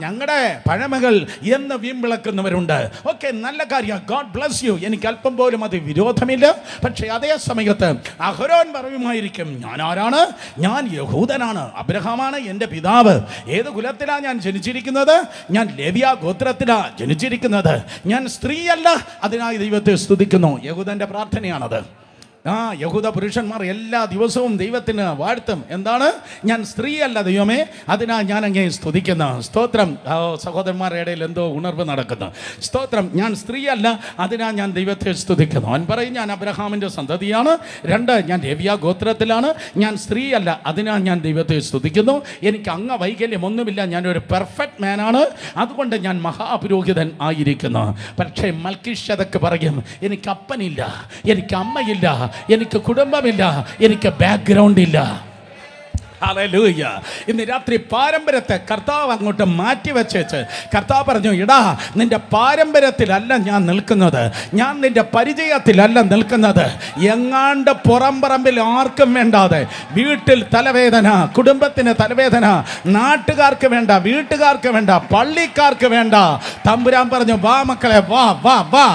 ഞങ്ങളുടെ പഴമകൾ എന്ന് വീമ്പിളക്കുന്നവരുണ്ട്. ഓക്കെ, നല്ല കാര്യം, ഗോഡ് ബ്ലസ് യു. എനിക്ക് അല്പം പോലും അത് വിരോധമില്ല. പക്ഷേ അതേ സമയത്ത് അഹരോൻ പറയുമായിരിക്കും, ഞാൻ ആരാണ്? ഞാൻ യഹൂദനാണ്, അബ്രഹാമാണ് എൻ്റെ പിതാവ്. ഏത് കുലത്തിലാണ് ഞാൻ ജനിച്ചിരിക്കുന്നത്? ഞാൻ ലേവ്യ ഗോത്രത്തിലാണ് ജനിച്ചിരിക്കുന്നത്. ഞാൻ സ്ത്രീയല്ല, അതിനായി ദൈവത്തെ സ്തുതിക്കുന്നു. യഹൂദന്റെ പ്രാർത്ഥനയാണത്. യഹൂദ പുരുഷന്മാർ എല്ലാ ദിവസവും ദൈവത്തിന് വാഴ്ത്തും. എന്താണ്? ഞാൻ സ്ത്രീയല്ല ദൈവമേ, അതിനാൽ ഞാൻ അങ്ങേ സ്തുതിക്കുന്നു. സ്തോത്രം. സഹോദരന്മാരുടെ ഇടയിൽ എന്തോ ഉണർവ് നടക്കുന്നു. സ്തോത്രം. ഞാൻ സ്ത്രീയല്ല, അതിനാൽ ഞാൻ ദൈവത്തെ സ്തുതിക്കുന്നു. അവൻ പറയും, ഞാൻ അബ്രഹാമിൻ്റെ സന്തതിയാണ്. 2, ഞാൻ ലേവ്യ ഗോത്രത്തിലാണ്. ഞാൻ സ്ത്രീയല്ല, അതിനാൽ ഞാൻ ദൈവത്തെ സ്തുതിക്കുന്നു. എനിക്ക് അംഗവൈകല്യം ഒന്നുമില്ല, ഞാനൊരു പെർഫെക്റ്റ് മാനാണ്, അതുകൊണ്ട് ഞാൻ മഹാപുരോഹിതൻ ആയിരിക്കുന്നു. പക്ഷേ മൽക്കീശേദക്ക് പറയും, എനിക്ക് അപ്പനില്ല, എനിക്ക് അമ്മയില്ല, എനിക്ക് കുടുംബമില്ല, എനിക്ക് ബാക്ക്ഗ്രൗണ്ട് ഇല്ല. ഹല്ലേലൂയ. ഇന്ന് രാത്രി പാരമ്പര്യത്തെ കർത്താവ് അങ്ങോട്ട് മാറ്റി വെച്ചേച്ച് കർത്താവ് പറഞ്ഞു, ഇടാ, നിന്റെ പാരമ്പര്യത്തിലല്ല ഞാൻ നിൽക്കുന്നത്, ഞാൻ നിന്റെ പരിചയത്തിലല്ല നിൽക്കുന്നത്. എങ്ങാണ്ട് പുറംപറമ്പിൽ ആർക്കും വേണ്ടാതെ, വീട്ടിൽ തലവേദന, കുടുംബത്തിന് തലവേദന, നാട്ടുകാർക്ക് വേണ്ട, വീട്ടുകാർക്ക് വേണ്ട, പള്ളിക്കാർക്ക് വേണ്ട. തമ്പുരാൻ പറഞ്ഞു, വാ മക്കളെ, വാ വാ വാ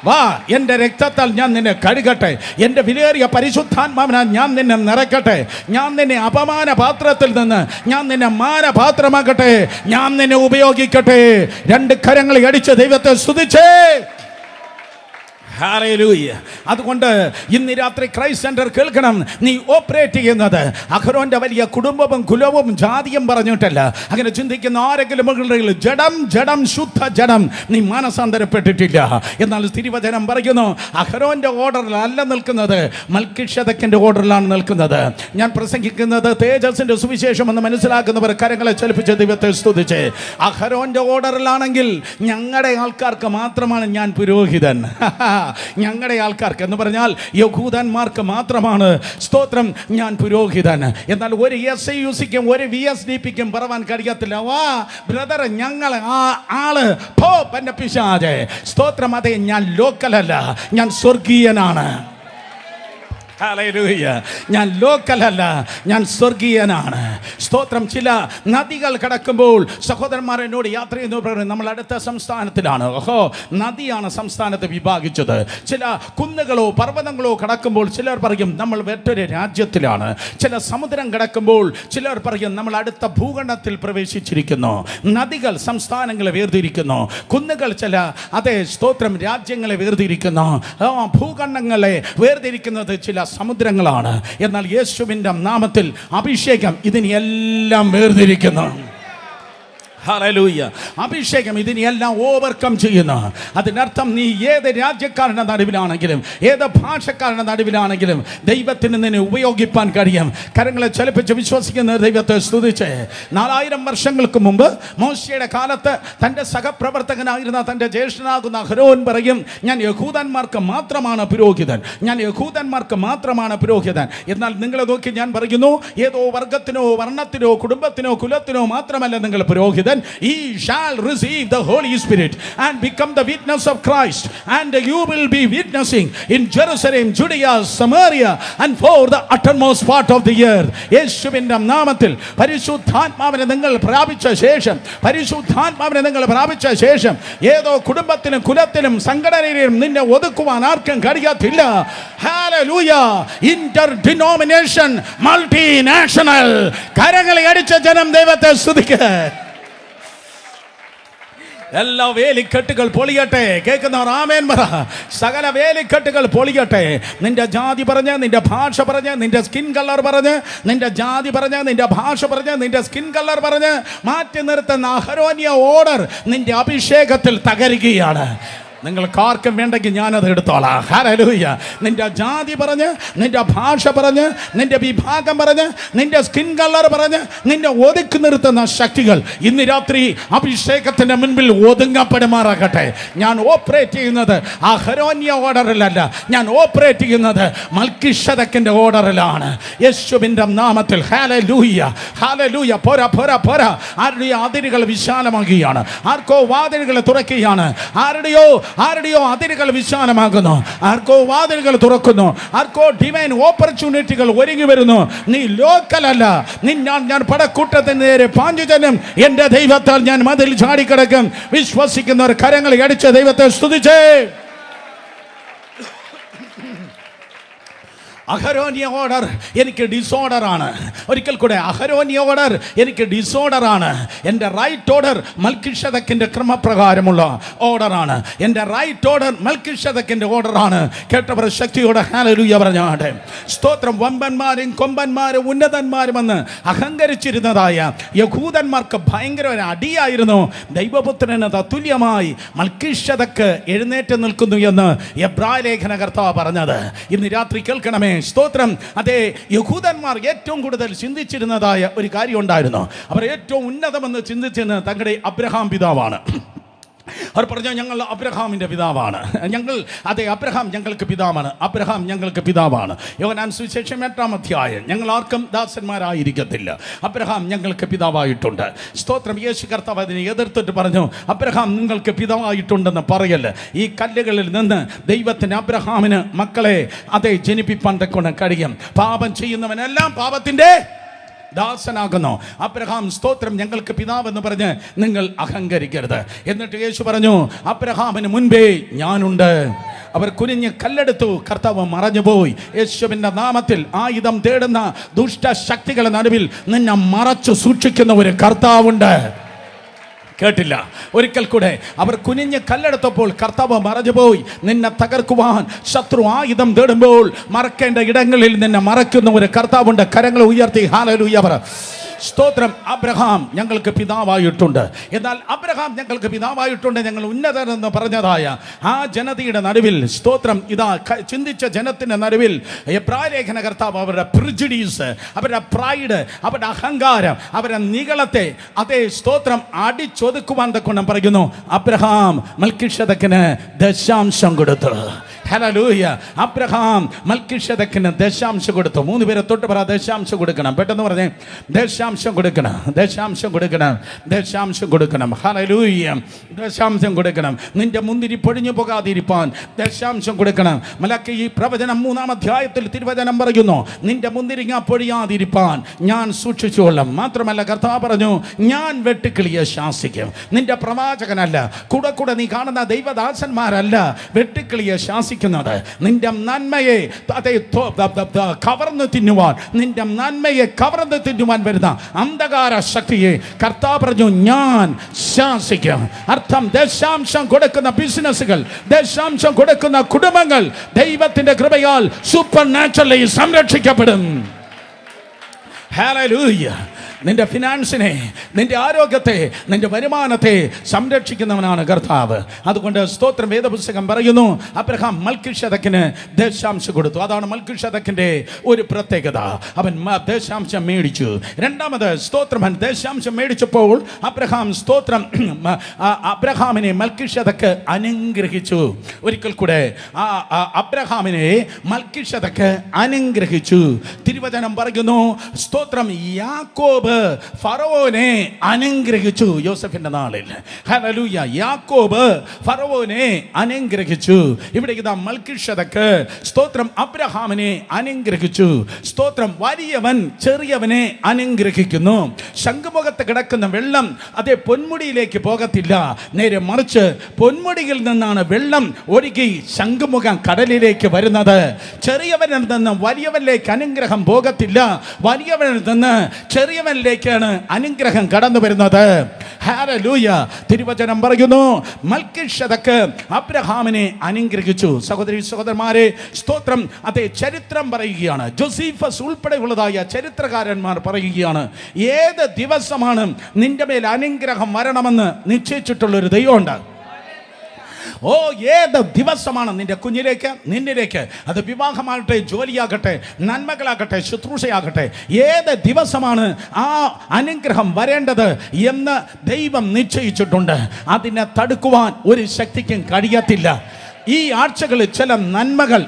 വാ, എൻ്റെ രക്തത്താൽ ഞാൻ നിന്നെ കഴുകട്ടെ, എൻ്റെ വിലയേറിയ പരിശുദ്ധാത്മാവിനാൽ ഞാൻ നിന്നെ നിറയ്ക്കട്ടെ, ഞാൻ നിന്നെ അപമാന പാത്രത്തിൽ നിന്ന് ഞാൻ നിന്നെ മാനപാത്രമാക്കട്ടെ, ഞാൻ നിന്നെ ഉപയോഗിക്കട്ടെ. 2 കരങ്ങൾ അടിച്ച് ദൈവത്തെ സ്തുതിച്ചേ. ഹല്ലേലൂയ. അതുകൊണ്ട് ഇന്ന് രാത്രി ക്രൈസ്റ്റ് സെന്റർ കേൾക്കണം, നീ ഓപ്പറേറ്റ് ചെയ്യുന്നത് അഹരോന്റെ വലിയ കുടുംബവും കുലവും ജാതിയും പറഞ്ഞിട്ടല്ല. അങ്ങനെ ചിന്തിക്കുന്ന ആരെങ്കിലും ജഡം ജഡം ശുദ്ധ ജഡം, നീ മാനസാന്തരപ്പെട്ടിട്ടില്ല. എന്നാൽ തിരുവചനം പറയുന്നു, അഹരോന്റെ ഓർഡറിലല്ല നിൽക്കുന്നത്, മൽക്കീശേദക്കിന്റെ ഓർഡറിലാണ് നിൽക്കുന്നത്. ഞാൻ പ്രസംഗിക്കുന്നത് തേജസ്സിന്റെ സുവിശേഷം എന്ന് മനസ്സിലാക്കുന്നവർ കരങ്ങളെ ചലിപ്പിച്ച് ദൈവത്തെ സ്തുതിച്ച്. അഹരോന്റെ ഓർഡറിലാണെങ്കിൽ ഞങ്ങളുടെ ആൾക്കാർക്ക് മാത്രമാണ് ഞാൻ പുരോഹിതൻ. ഞങ്ങളുടെ ആൾക്കാർക്ക് എന്ന് പറഞ്ഞാൽ യഹൂദന്മാർക്ക് മാത്രമാണ് സ്തോത്രം ഞാൻ പുരോഹിതൻ. എന്നാൽ ഒരു SIUCക്കും ഒരു VSDPക്കും പറവാൻ കഴിയത്തില്ല, വാ ബ്രദർ, ഞങ്ങൾ ആള് പോപ്പന്റെ പിശാച്. സ്തോത്രം. അതെ, ഞാൻ ലോക്കലല്ല, ഞാൻ സ്വർഗീയനാണ്. ഹല്ലേലൂയ. ഞാൻ ലോക്കലല്ല, ഞാൻ സ്വർഗീയനാണ്. സ്തോത്രം. ചില നദികൾ കടക്കുമ്പോൾ സഹോദരന്മാർ എന്നോട് യാത്ര ചെയ്യുന്ന നമ്മൾ അടുത്ത സംസ്ഥാനത്തിലാണ്. നദിയാണ് സംസ്ഥാനത്ത് വിഭാഗിച്ചത്. ചില കുന്നുകളോ പർവ്വതങ്ങളോ കടക്കുമ്പോൾ ചിലർ പറയും നമ്മൾ മറ്റൊരു രാജ്യത്തിലാണ്. ചില സമുദ്രം കടക്കുമ്പോൾ ചിലർ പറയും നമ്മൾ അടുത്ത ഭൂഖണ്ഡത്തിൽ പ്രവേശിച്ചിരിക്കുന്നു. നദികൾ സംസ്ഥാനങ്ങളെ വേർതിരിക്കുന്നു, കുന്നുകൾ ചില അതേ സ്തോത്രം രാജ്യങ്ങളെ വേർതിരിക്കുന്നു, ഭൂഖണ്ഡങ്ങളെ വേർതിരിക്കുന്നത് ചില സമുദ്രങ്ങളാണ്. എന്നാൽ യേശുവിന്റെ നാമത്തിൽ അഭിഷേകം ഇതിനെല്ലാം വേർതിരിക്കുന്നു. ഹല്ലേലൂയ. അഭിഷേകം ഇതിനെല്ലാം ഓവർകം ചെയ്യുന്നു. അതിനർത്ഥം നീ ഏത് രാജ്യക്കാരുടെ നടുവിലാണെങ്കിലും ഏത് ഭാഷക്കാരുടെ നടുവിലാണെങ്കിലും ദൈവത്തിന് നിന്നെ ഉപയോഗിപ്പാൻ കഴിയും. കരങ്ങളെ ചലിപ്പിച്ച് വിശ്വസിക്കുന്ന ദൈവത്തെ സ്തുതിച്ച്. 4000 വർഷങ്ങൾക്ക് മുമ്പ് മോശയുടെ കാലത്ത് തൻ്റെ സഹപ്രവർത്തകനായിരുന്ന തൻ്റെ ജ്യേഷ്ഠനാകുന്ന അഹരോൻ പറയും, ഞാൻ യഹൂദന്മാർക്ക് മാത്രമാണ് പുരോഹിതൻ, ഞാൻ യഹൂദന്മാർക്ക് മാത്രമാണ് പുരോഹിതൻ. എന്നാൽ നിങ്ങളെ നോക്കി ഞാൻ പറയുന്നു, ഏതോ വർഗത്തിനോ വർണ്ണത്തിനോ കുടുംബത്തിനോ കുലത്തിനോ മാത്രമല്ല നിങ്ങൾ പുരോഹിതൻ. He shall receive the Holy Spirit and become the witness of Christ, and you will be witnessing in Jerusalem, Judea, Samaria, and for the uttermost part of the earth. യേശുവിന്റെ നാമത്തിൽ പരിശുദ്ധാത്മാവിനെ നിങ്ങൾ പ്രാപിച്ച ശേഷം ഏതോ കുടുംബത്തിനും കുലത്തിനും സംഘടനയിലും നിന്നെ ഒതുക്കുവാൻ ആർക്കും കഴിയത്തില്ല. ഹല്ലേലൂയ. Inter denomination, multinational. കരങ്ങളെ അടിച്ച ജനം ദൈവത്തെ സ്തുതിക്കുക. എല്ലാ വേലിക്കെട്ടുകൾ പൊളിയട്ടെ. കേൾക്കുന്നവർ ആമേൻ പറ. സകല വേലിക്കെട്ടുകൾ പൊളിയട്ടെ. നിന്റെ ജാതി പറഞ്ഞ്, നിന്റെ ഭാഷ പറഞ്ഞ്, നിന്റെ സ്കിൻ കളർ പറഞ്ഞ്, നിന്റെ ജാതി പറഞ്ഞ്, നിന്റെ ഭാഷ പറഞ്ഞ്, നിന്റെ സ്കിൻ കളർ പറഞ്ഞ് മാറ്റി നിർത്തുന്ന അഹരോന്യ ഓർഡർ നിന്റെ അഭിഷേകത്തിൽ തകരുകയാണ്. നിങ്ങൾക്ക് ആർക്കും വേണ്ടെങ്കിൽ ഞാനത് എടുത്തോളാം. ഹല്ലേലൂയ. നിന്റെ ജാതി പറഞ്ഞ്, നിന്റെ ഭാഷ പറഞ്ഞ്, നിന്റെ വിഭാഗം പറഞ്ഞ്, നിന്റെ സ്കിൻ കളർ പറഞ്ഞ് നിന്നെ ഒതുക്കി നിർത്തുന്ന ശക്തികൾ ഇന്ന് രാത്രി അഭിഷേകത്തിന്റെ മുൻപിൽ ഒതുങ്ങപ്പെടുമാറാകട്ടെ. ഞാൻ ഓപ്പറേറ്റ് ചെയ്യുന്നത് അഹരോന്യ ഓർഡറിലല്ല, ഞാൻ ഓപ്പറേറ്റ് ചെയ്യുന്നത് മൽക്കിഷെദക്കിന്റെ ഓർഡറിലാണ്. യേശുവിന്റെ നാമത്തിൽ. Hallelujah, hallelujah. പോരാ പോരാ പോരാ. ആരുടെയോ അതിരുകൾ വിശാലമാകുകയാണ്, ആർക്കോ വാതിലുകൾ തുറക്കുകയാണ്, ആരുടെയോ അതിരുകൾ വിശാലമാകുന്നു, ആർക്കോ വാതിലുകൾ തുറക്കുന്നു, ആർക്കോ ഡിവൈൻ ഓപ്പർച്യൂണിറ്റികൾ ഒരുങ്ങി വരുന്നു. നീ ലോക്കലല്ല, ഞാൻ പടക്കൂട്ടത്തിന് നേരെ പാഞ്ഞു ചെല്ലും, എന്റെ ദൈവത്താൽ ഞാൻ മതിൽ ചാടിക്കിടക്കും. വിശ്വസിക്കുന്നവർ കരങ്ങൾ അടിച്ച് ദൈവത്തെ സ്തുതിച്ചേ. അഹരോന്യ ഓർഡർ എനിക്ക് ഡിസോർഡറാണ്. ഒരിക്കൽ കൂടെ, അഹരോന്യ ഓർഡർ എനിക്ക് ഡിസോർഡറാണ്. എൻ്റെ റൈറ്റ് ഓർഡർ മൽക്കിഷെദക്കിൻ്റെ ക്രമപ്രകാരമുള്ള ഓർഡറാണ്. എൻ്റെ റൈറ്റ് ഓർഡർ മൽക്കിഷെദക്കിൻ്റെ ഓർഡറാണ്. കേട്ടവർ ശക്തിയോടെ ഹല്ലേലൂയ പറഞ്ഞാട്ടെ. സ്തോത്രം. വമ്പന്മാരും കൊമ്പന്മാരും ഉന്നതന്മാരും എന്ന് അഹങ്കരിച്ചിരുന്നതായ യഹൂദന്മാർക്ക് ഭയങ്കര ഒരു അടിയായിരുന്നു. ദൈവപുത്രന് തത്തുല്യമായി മൽക്കിഷെദക്ക് എഴുന്നേറ്റ് നിൽക്കുന്നു എന്ന് എബ്രായ ലേഖന കർത്താവ് പറഞ്ഞത് ഇന്ന് രാത്രി കേൾക്കണമേ. സ്തോത്രം. അതേ, യഹൂദന്മാർ ഏറ്റവും കൂടുതൽ ചിന്തിച്ചിരുന്നതായ ഒരു കാര്യം ഉണ്ടായിരുന്നു. അവർ ഏറ്റവും ഉന്നതമെന്ന് ചിന്തിച്ചിരുന്നത് തങ്ങളുടെ അബ്രഹാം പിതാവാണ്. അവർ പറഞ്ഞു, ഞങ്ങൾ അബ്രഹാമിൻ്റെ പിതാവാണ്. അബ്രഹാം ഞങ്ങൾക്ക് പിതാവാണ്, അബ്രഹാം ഞങ്ങൾക്ക് പിതാവാണ്. യോഹന്നാൻ സുവിശേഷം 8-ാം അധ്യായം. ഞങ്ങൾ ആർക്കും ദാസന്മാരായിരിക്കത്തില്ല, അബ്രഹാം ഞങ്ങൾക്ക് പിതാവായിട്ടുണ്ട്. സ്തോത്രം. യേശു കർത്താവ് അതിനെ എതിർത്തിട്ട് പറഞ്ഞു, അബ്രഹാം നിങ്ങൾക്ക് പിതാവായിട്ടുണ്ടെന്ന് പറയല്ല. ഈ കല്ലുകളിൽ നിന്ന് ദൈവത്തിന് അബ്രഹാമിന് മക്കളെ ജനിപ്പിപ്പാൻ തക്കൊണ്ട് കഴിയും. പാപം ചെയ്യുന്നവനെല്ലാം പാപത്തിൻ്റെ ദാസനാകുന്നു. അബ്രഹാം സ്തോത്രം ഞങ്ങൾക്ക് പിതാവെന്ന് പറഞ്ഞ് നിങ്ങൾ അഹങ്കരിക്കരുത്. എന്നിട്ട് യേശു പറഞ്ഞു, അബ്രഹാമിന് മുൻപേ ഞാനുണ്ട്. അവർ കുനിഞ്ഞ് കല്ലെടുത്തു, കർത്താവ് മറഞ്ഞുപോയി. യേശുവിൻ്റെ നാമത്തിൽ ആയുധം തേടുന്ന ദുഷ്ടശക്തികളുടെ നടുവിൽ നിന്നെ മറച്ചു സൂക്ഷിക്കുന്ന ഒരു കർത്താവുണ്ട്. കേട്ടില്ല? ഒരിക്കൽ കൂടെ. അവർ കുനിഞ്ഞ് കല്ലെടുത്തപ്പോൾ കർത്താവ് മറഞ്ഞുപോയി. നിന്നെ തകർക്കുവാൻ ശത്രു ആയുധം തേടുമ്പോൾ മറക്കേണ്ട ഇടങ്ങളിൽ നിന്നെ മറക്കുന്ന ഒരു കർത്താവുണ്ട്. കരങ്ങൾ ഉയർത്തി ഹല്ലേലൂയ പറ. സ്തോത്രം. അബ്രഹാം ഞങ്ങൾക്ക് പിതാവായിട്ടുണ്ട്. എന്നാൽ അബ്രഹാം ഞങ്ങൾക്ക് പിതാവായിട്ടുണ്ട്, ഞങ്ങൾ ഉന്നതരെന്ന് പറഞ്ഞതായ ആ ജനതയുടെ നടുവിൽ, സ്തോത്രം, ഇതാ ചിന്തിച്ച ജനത്തിൻ്റെ നടുവിൽ എബ്രായ ലേഖന കർത്താവ് അവരുടെ പ്രിജുഡീസ്, അവരുടെ പ്രൈഡ്, അവരുടെ അഹങ്കാരം, അവരുടെ നിഗളത്തെ സ്തോത്രം അടിച്ചൊതുക്കുവാൻ തക്കൊണ്ട് പറയുന്നു, അബ്രഹാം മൽക്കിഷെദക്കിന് ദശാംശം കൊടുത്തു. ഹല്ലേലൂയ. അബ്രഹാം മൽക്കിഷെദക്കിന് ദശാംശം കൊടുത്തു. 3 പേരെ തൊട്ട് പറ, ദശാംശം കൊടുക്കണം. പെട്ടെന്ന് പറഞ്ഞേ, ദശാംശം കൊടുക്കണം, ദശാംശം കൊടുക്കണം, ദശാംശം കൊടുക്കണം. ഹല്ലേലൂയ. ദശാംശം കൊടുക്കണം. നിന്റെ മുന്തിരി പൊഴിഞ്ഞു പോകാതിരിപ്പാൻ ദശാംശം കൊടുക്കണം. മലാക്കി ഈ പ്രവചനം 3-ാം അധ്യായത്തിൽ തിരുവചനം പറയുന്നു, നിന്റെ മുന്തിരിങ്ങ പൊഴിയാതിരിപ്പാൻ ഞാൻ സൂക്ഷിച്ചുകൊള്ളും. മാത്രമല്ല കർത്താവ് പറഞ്ഞു, ഞാൻ വെട്ടുക്കിളിയെ ശാസിക്കും. നിന്റെ പ്രവാചകനല്ല, കൂടെ നീ കാണുന്ന ദൈവദാസന്മാരല്ല വെട്ടുക്കിളിയെ ശാസിക്കുന്നത്. നിന്റെ നന്മയെ കവർന്നു തിന്നുവാൻ, നിന്റെ നന്മയെ കവർന്നു തിന്നുവാൻ വരുന്ന അന്ധകാര ശക്തിയെ കർത്താവ് പറഞ്ഞു, ഞാൻ ശാസിക്കും. അർത്ഥം, ദശാംശം കൊടുക്കുന്ന ബിസിനസ്സുകൾ, ദശാംശം കൊടുക്കുന്ന കുടുംബങ്ങൾ ദൈവത്തിന്റെ കൃപയാൽ സൂപ്പർ നാച്ചുറലി സംരക്ഷിക്കപ്പെടും. ഹല്ലേലൂയ. നിന്റെ ഫിനാൻസിനെ, നിന്റെ ആരോഗ്യത്തെ, നിന്റെ വരുമാനത്തെ സംരക്ഷിക്കുന്നവനാണ് കർത്താവ്. അതുകൊണ്ട് സ്തോത്രം. വേദപുസ്തകം പറയുന്നു, അബ്രഹാം മൽക്കിഷെദക്കിന് ദശാംശം കൊടുത്തു. അതാണ് മൽക്കിഷെദക്കിന്റെ ഒരു പ്രത്യേകത. അവൻ ദശാംശം മേടിച്ചു. രണ്ടാമത് സ്തോത്രം, ദശാംശം മേടിച്ചപ്പോൾ അബ്രഹാം സ്തോത്രം അബ്രഹാമിനെ മൽക്കിഷെദക്ക് അനുഗ്രഹിച്ചു. ഒരിക്കൽ കൂടെ, അബ്രഹാമിനെ മൽക്കിഷെദക്ക് അനുഗ്രഹിച്ചു. തിരുവചനം പറയുന്നു, സ്തോത്രം, യാക്കോബ് ഫറവോനെ അനുഗ്രഹിച്ചു. യോസഫിന്റെ നാളിൽ. ഹല്ലേലൂയ. യാക്കോബ് ഫറവോനെ അനുഗ്രഹിച്ചു. ഇവിടെ ഇതാ മൽക്കിഷെദക്ക് സ്തോത്രം അബ്രഹാമിനെ അനുഗ്രഹിച്ചു. സ്തോത്രം. വലിയവൻ ചെറിയവനെ അനുഗ്രഹിക്കുന്നു. ശംഖുമുഖത്ത് കിടക്കുന്ന വെള്ളം പൊന്മുടിയിലേക്ക് പോകത്തില്ല, നേരെ മറിച്ച് പൊന്മുടിയിൽ നിന്നാണ് വെള്ളം ഒഴുകി ശംഖുമുഖം കടലിലേക്ക് വരുന്നത്. ചെറിയവനിൽ നിന്ന് വലിയവനിലേക്ക് അനുഗ്രഹം പോകത്തില്ല, വലിയവനിൽ നിന്ന് ചെറിയവനിലേക്കാണ് അനുഗ്രഹം കടന്നു വരുന്നത്. ഹല്ലേലൂയ. തിരുവചനം പറയുന്നു, മൽക്കിഷെദക്ക് അബ്രഹാമിനെ അനുഗ്രഹിച്ചു. സഹോദരി സഹോദരന്മാരെ, സ്തോത്രം. ചരിത്രം പറയുകയാണ്, ജോസീഫസ് ഉൾപ്പെടെയുള്ളതായ ചരിത്രകാരന്മാർ പറയുകയാണ്, ഏത് ദിവസമാണ് നിന്റെ മേൽ അനുഗ്രഹം വരണമെന്ന് നിശ്ചയിച്ചിട്ടുള്ളൊരു ദൈവമുണ്ട്. ഓ, ഏത് ദിവസമാണ് നിന്റെ കുഞ്ഞിലേക്ക്, നിന്നിലേക്ക്, അത് വിവാഹമാകട്ടെ, ജോലിയാകട്ടെ, നന്മകളാകട്ടെ, ശുശ്രൂഷയാകട്ടെ, ഏത് ദിവസമാണ് ആ അനുഗ്രഹം വരേണ്ടത് എന്ന് ദൈവം നിശ്ചയിച്ചിട്ടുണ്ട്. അതിനെ തടുക്കുവാൻ ഒരു ശക്തിക്കും കഴിയത്തില്ല. ഈ ആഴ്ചകളിൽ ചില നന്മകൾ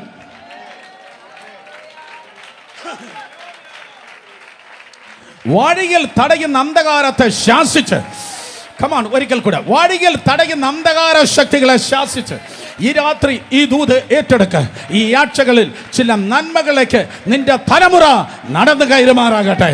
വഴിയിൽ തടയുന്ന അന്ധകാരത്തെ ശാസിച്ച്, കമാൺ, ഒരിക്കൽ കൂടെ, വഴിയിൽ തടയുന്ന അന്ധകാര ശക്തികളെ ശാസിച്ച് ഈ രാത്രി ഈ ദൂത് ഏറ്റെടുക്ക. ഈ ആഴ്ചകളിൽ ചില നന്മകളിലേക്ക് നിന്റെ തലമുറ നടന്നു കയറുമാറാകട്ടെ.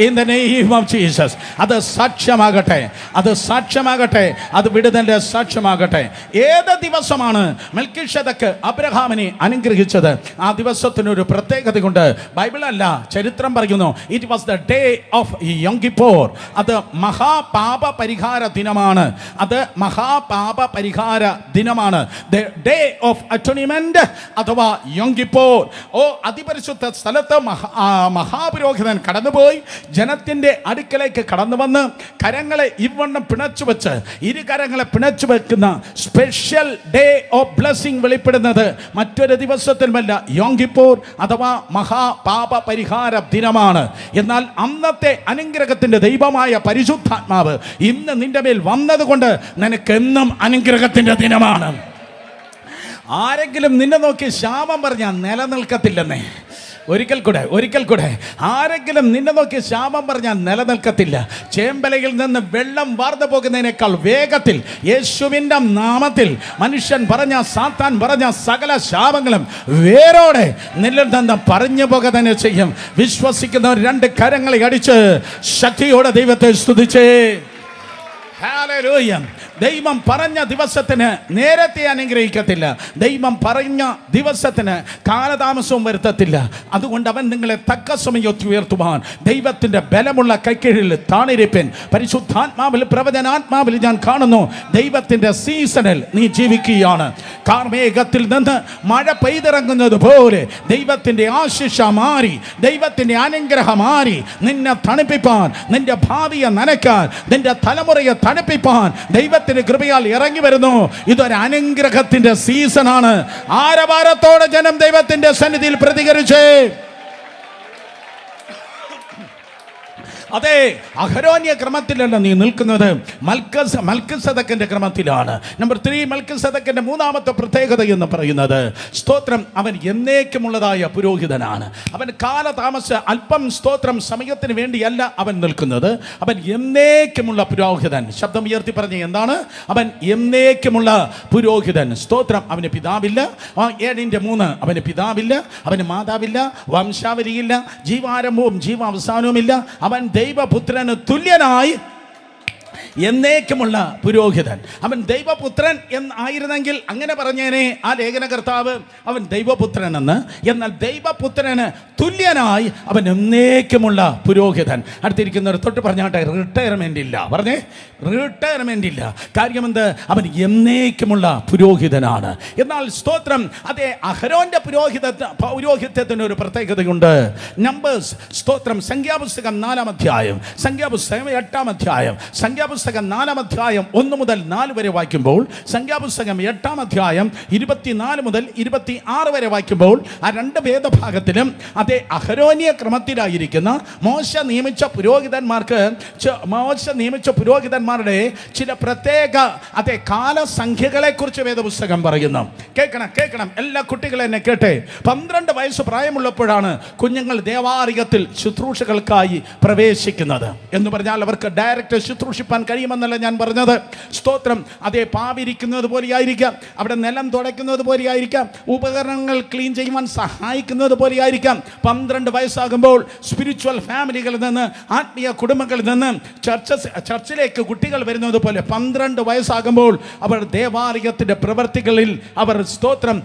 In the name of Jesus. അത് സാക്ഷ്യമാകട്ടെ, അത് സാക്ഷ്യമാകട്ടെ, അത് വിടുതലിന്റെ സാക്ഷ്യമാകട്ടെ. ഏത് ദിവസമാണ് മെൽക്കിഷേദക്ക് അബ്രഹാമിനെ അനുഗ്രഹിച്ചത്? ആ ദിവസത്തിനൊരു പ്രത്യേകതയുണ്ട്. ബൈബിളല്ല, ചരിത്രം പറയുന്നു. It was the day of Yom Kippur. അത് മഹാപാപ പരിഹാര ദിനമാണ്. അത് മഹാപാപ പരിഹാര ദിനമാണ്. ഡേ ഓഫ് അറ്റോണിമെന്റ് അഥവാ യോം കിപ്പോർ. ഓ, അതിപരിശുദ്ധ സ്ഥലത്ത് മഹാപുരോഹിതൻ കടന്നുപോയി ജനത്തിന്റെ അടുക്കലേക്ക് കടന്നു വന്ന് കരങ്ങളെ ഇവണ്ണം പിണച്ചു വെച്ച്, ഇരു കരങ്ങളെ പിണച്ചു വെക്കുന്ന സ്പെഷ്യൽ ഡേ ഓഫ് ബ്ലെസ്സിംഗ് വെളിപ്പെടുന്നത് മറ്റൊരു ദിവസത്തിലുമല്ല, യോം കിപ്പോർ അഥവാ മഹാപാപ പരിഹാര ദിനമാണ്. എന്നാൽ അന്നത്തെ അനുഗ്രഹത്തിന്റെ ദൈവമായ പരിശുദ്ധാത്മാവ് ഇന്ന് നിന്റെ മേൽ വന്നതുകൊണ്ട് നിനക്കെന്നും അനുഗ്രഹത്തിന്റെ ദിനമാണ്. ആരെങ്കിലും നിന്നെ നോക്കി ശാപം പറഞ്ഞാൽ നിലനിൽക്കത്തില്ലെന്നേ. ഒരിക്കൽ കൂടെ, ആരെങ്കിലും നിന്നെ നോക്കി ശാപം പറഞ്ഞാൽ നിലനിൽക്കത്തില്ല. ചേമ്പലയിൽ നിന്ന് വെള്ളം വാർന്നു പോകുന്നതിനേക്കാൾ വേഗത്തിൽ യേശുവിൻ്റെ നാമത്തിൽ മനുഷ്യൻ പറഞ്ഞ, സാത്താൻ പറഞ്ഞ സകല ശാപങ്ങളും വേരോടെ നിന്നിൽ നിന്ന് പറഞ്ഞു പോക തന്നെ ചെയ്യും. വിശ്വസിക്കുന്നവർ രണ്ട് കരങ്ങളെ അടിച്ച് ശക്തിയോടെ ദൈവത്തെ സ്തുതിച്ചേ. ഹല്ലേലൂയ. ദൈവം പറഞ്ഞ ദിവസത്തിന് നേരത്തെ അനുഗ്രഹിക്കത്തില്ല. ദൈവം പറഞ്ഞ ദിവസത്തിന് കാലതാമസവും വരുത്തത്തില്ല. അതുകൊണ്ട് അവൻ നിങ്ങളെ തക്ക സമയത്ത് ഉയർത്തുവാൻ ദൈവത്തിൻ്റെ ബലമുള്ള കൈക്കീഴിൽ താണിരിപ്പിൻ. പരിശുദ്ധാത്മാവിൽ, പ്രവചനാത്മാവിൽ ഞാൻ കാണുന്നു, ദൈവത്തിൻ്റെ സീസണിൽ നീ ജീവിക്കുകയാണ്. കാർമേഘത്തിൽ നിന്ന് മഴ പെയ്തിറങ്ങുന്നത് പോലെ ദൈവത്തിൻ്റെ ആശിഷ മാറി, ദൈവത്തിൻ്റെ അനുഗ്രഹം മാറി നിന്നെ തണുപ്പിപ്പാൻ, നിന്റെ ഭാവിയെ നനയ്ക്കാൻ, നിന്റെ തലമുറയെ തണുപ്പിപ്പാൻ ദൈവത്തിന്റെ കൃപയാൽ ഇറങ്ങി വരുന്നു. ഇതൊരു അനുഗ്രഹത്തിന്റെ സീസണാണ്. ആരവാരത്തോടെ ജനം ദൈവത്തിന്റെ സന്നിധിയിൽ പ്രതികരിച്ചേ. അതെ, അഹരോന്യ ക്രമത്തിലല്ല നീ നിൽക്കുന്നത്, മൽക്കിസേദക്കിന്റെ ക്രമത്തിലാണ്. നമ്പർ 3, മൽക്കിസേദക്കിന്റെ മൂന്നാമത്തെ പ്രത്യേകത എന്ന് പറയുന്നത്, സ്തോത്രം, അവൻ എന്നേക്കുമുള്ളതായ പുരോഹിതനാണ്. അവൻ കാലതാമസ അല്പം സ്തോത്രം സമയത്തിന് വേണ്ടിയല്ല അവൻ നിൽക്കുന്നത്. അവൻ എന്നേക്കുമുള്ള പുരോഹിതൻ. ശബ്ദം ഉയർത്തി പറഞ്ഞ എന്താണ്? അവൻ എന്നേക്കുമുള്ള പുരോഹിതൻ. സ്തോത്രം. അവന് പിതാവില്ല. 7:3 അവന് പിതാവില്ല, അവന് മാതാവില്ല, വംശാവലിയില്ല, ജീവാരംഭവും ജീവാവസാനവുമില്ല. അവൻ ദൈവപുത്രന് തുല്യനായി എന്നേക്കുമുള്ള പുരോഹിതൻ. അവൻ ദൈവപുത്രൻ എന്നായിരുന്നെങ്കിൽ അങ്ങനെ പറഞ്ഞേനെ ആ ലേഖനകർത്താവ്, അവൻ ദൈവപുത്രൻ എന്ന്. എന്നാൽ ദൈവപുത്രന് തുല്യനായി അവൻ എന്നേക്കുമുള്ള പുരോഹിതൻ. അടുത്തിരിക്കുന്നവർ തൊട്ട് പറഞ്ഞാട്ടെ, റിട്ടയർമെന്റ് ഇല്ല. പറഞ്ഞേ, റിട്ടയർമെന്റ് ഇല്ല. കാര്യമെന്ത്? അവൻ എന്നേക്കുമുള്ള പുരോഹിതനാണ്. എന്നാൽ സ്തോത്രം, അതേ അഹരോന്റെ പൗരോഹിത്യത്തിന് ഒരു പ്രത്യേകതയുണ്ട്. നമ്പേഴ്സ്, സ്തോത്രം, സംഖ്യാപുസ്തകം 4-ാം അധ്യായം, സംഖ്യാപുസ്തകം 8-ാം അധ്യായം, സംഖ്യാപുസ്തകം 4-ാം അധ്യായം 1 മുതൽ 4 വരെ വായിക്കുമ്പോൾ, സംഖ്യാപുസ്തകം 8-ാം അധ്യായം 24 മുതൽ 26 വരെ വായിക്കുമ്പോൾ, ആ രണ്ട് വേദഭാഗത്തിലും അതേ അഹരോന്യ ക്രമത്തിലായിരിക്കുന്ന മോശ നിയമിച്ച പുരോഹിതന്മാരുടെ ചില പ്രത്യേക അതേ കാലസംഖ്യകളെ കുറിച്ച് വേദപുസ്തകം പറയുന്നു. കേൾക്കണം എല്ലാ കുട്ടികളും എന്നെ കേട്ടെ. 12 വയസ്സ് പ്രായമുള്ളപ്പോഴാണ് കുഞ്ഞുങ്ങൾ ദേവാലയത്തിൽ ശുശ്രൂഷകൾക്കായി പ്രവേശിക്കുന്നത്. എന്ന് പറഞ്ഞാൽ അവർക്ക് ഡയറക്റ്റ് ശുശ്രൂഷിപ്പാൻ കഴിയുമെന്നല്ല ഞാൻ പറഞ്ഞത്. സ്തോത്രം. അതേ പാവിരിക്കുന്നത് പോലെയായിരിക്കാം, അവിടെ നിലം തുടയ്ക്കുന്നത് പോലെയായിരിക്കാം, ഉപകരണങ്ങൾ ക്ലീൻ ചെയ്യുവാൻ സഹായിക്കുന്നത് പോലെയായിരിക്കാം. 12 വയസ്സാകുമ്പോൾ സ്പിരിച്വൽ ഫാമിലികളിൽ നിന്ന്, ആത്മീയ കുടുംബങ്ങളിൽ നിന്ന് ചർച്ചിലേക്ക് കുട്ടികൾ വരുന്നത് പോലെ 12 വയസ്സാകുമ്പോൾ അവർ ദേവാലയത്തിൻ്റെ പ്രവൃത്തികളിൽ അവർ സ്തോത്രം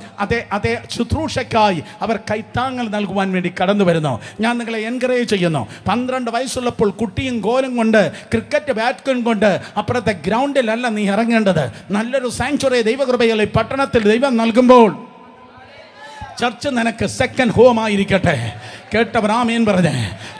അതേ ശുശ്രൂഷയ്ക്കായി അവർ കൈത്താങ്ങൾ നൽകുവാൻ വേണ്ടി കടന്നു വരുന്നു. ഞാൻ നിങ്ങളെ എൻകറേജ് ചെയ്യുന്നു. 12 വയസ്സുള്ളപ്പോൾ കുട്ടിയും ഗോലും കൊണ്ട്, ക്രിക്കറ്റ് ബാറ്റും കൊണ്ട് അപ്പുറത്തെ ഗ്രൗണ്ടിലല്ല നീ ഇറങ്ങേണ്ടത്. നല്ലൊരു സാങ്ച്വറി ദൈവകൃപയിൽ പട്ടണത്തിൽ ദൈവം നൽകുമ്പോൾ ചർച്ച് നിനക്ക് സെക്കൻഡ് ഹോം ആയിരിക്കട്ടെ. കേട്ടവർ ആമേൻ പറഞ്ഞേ.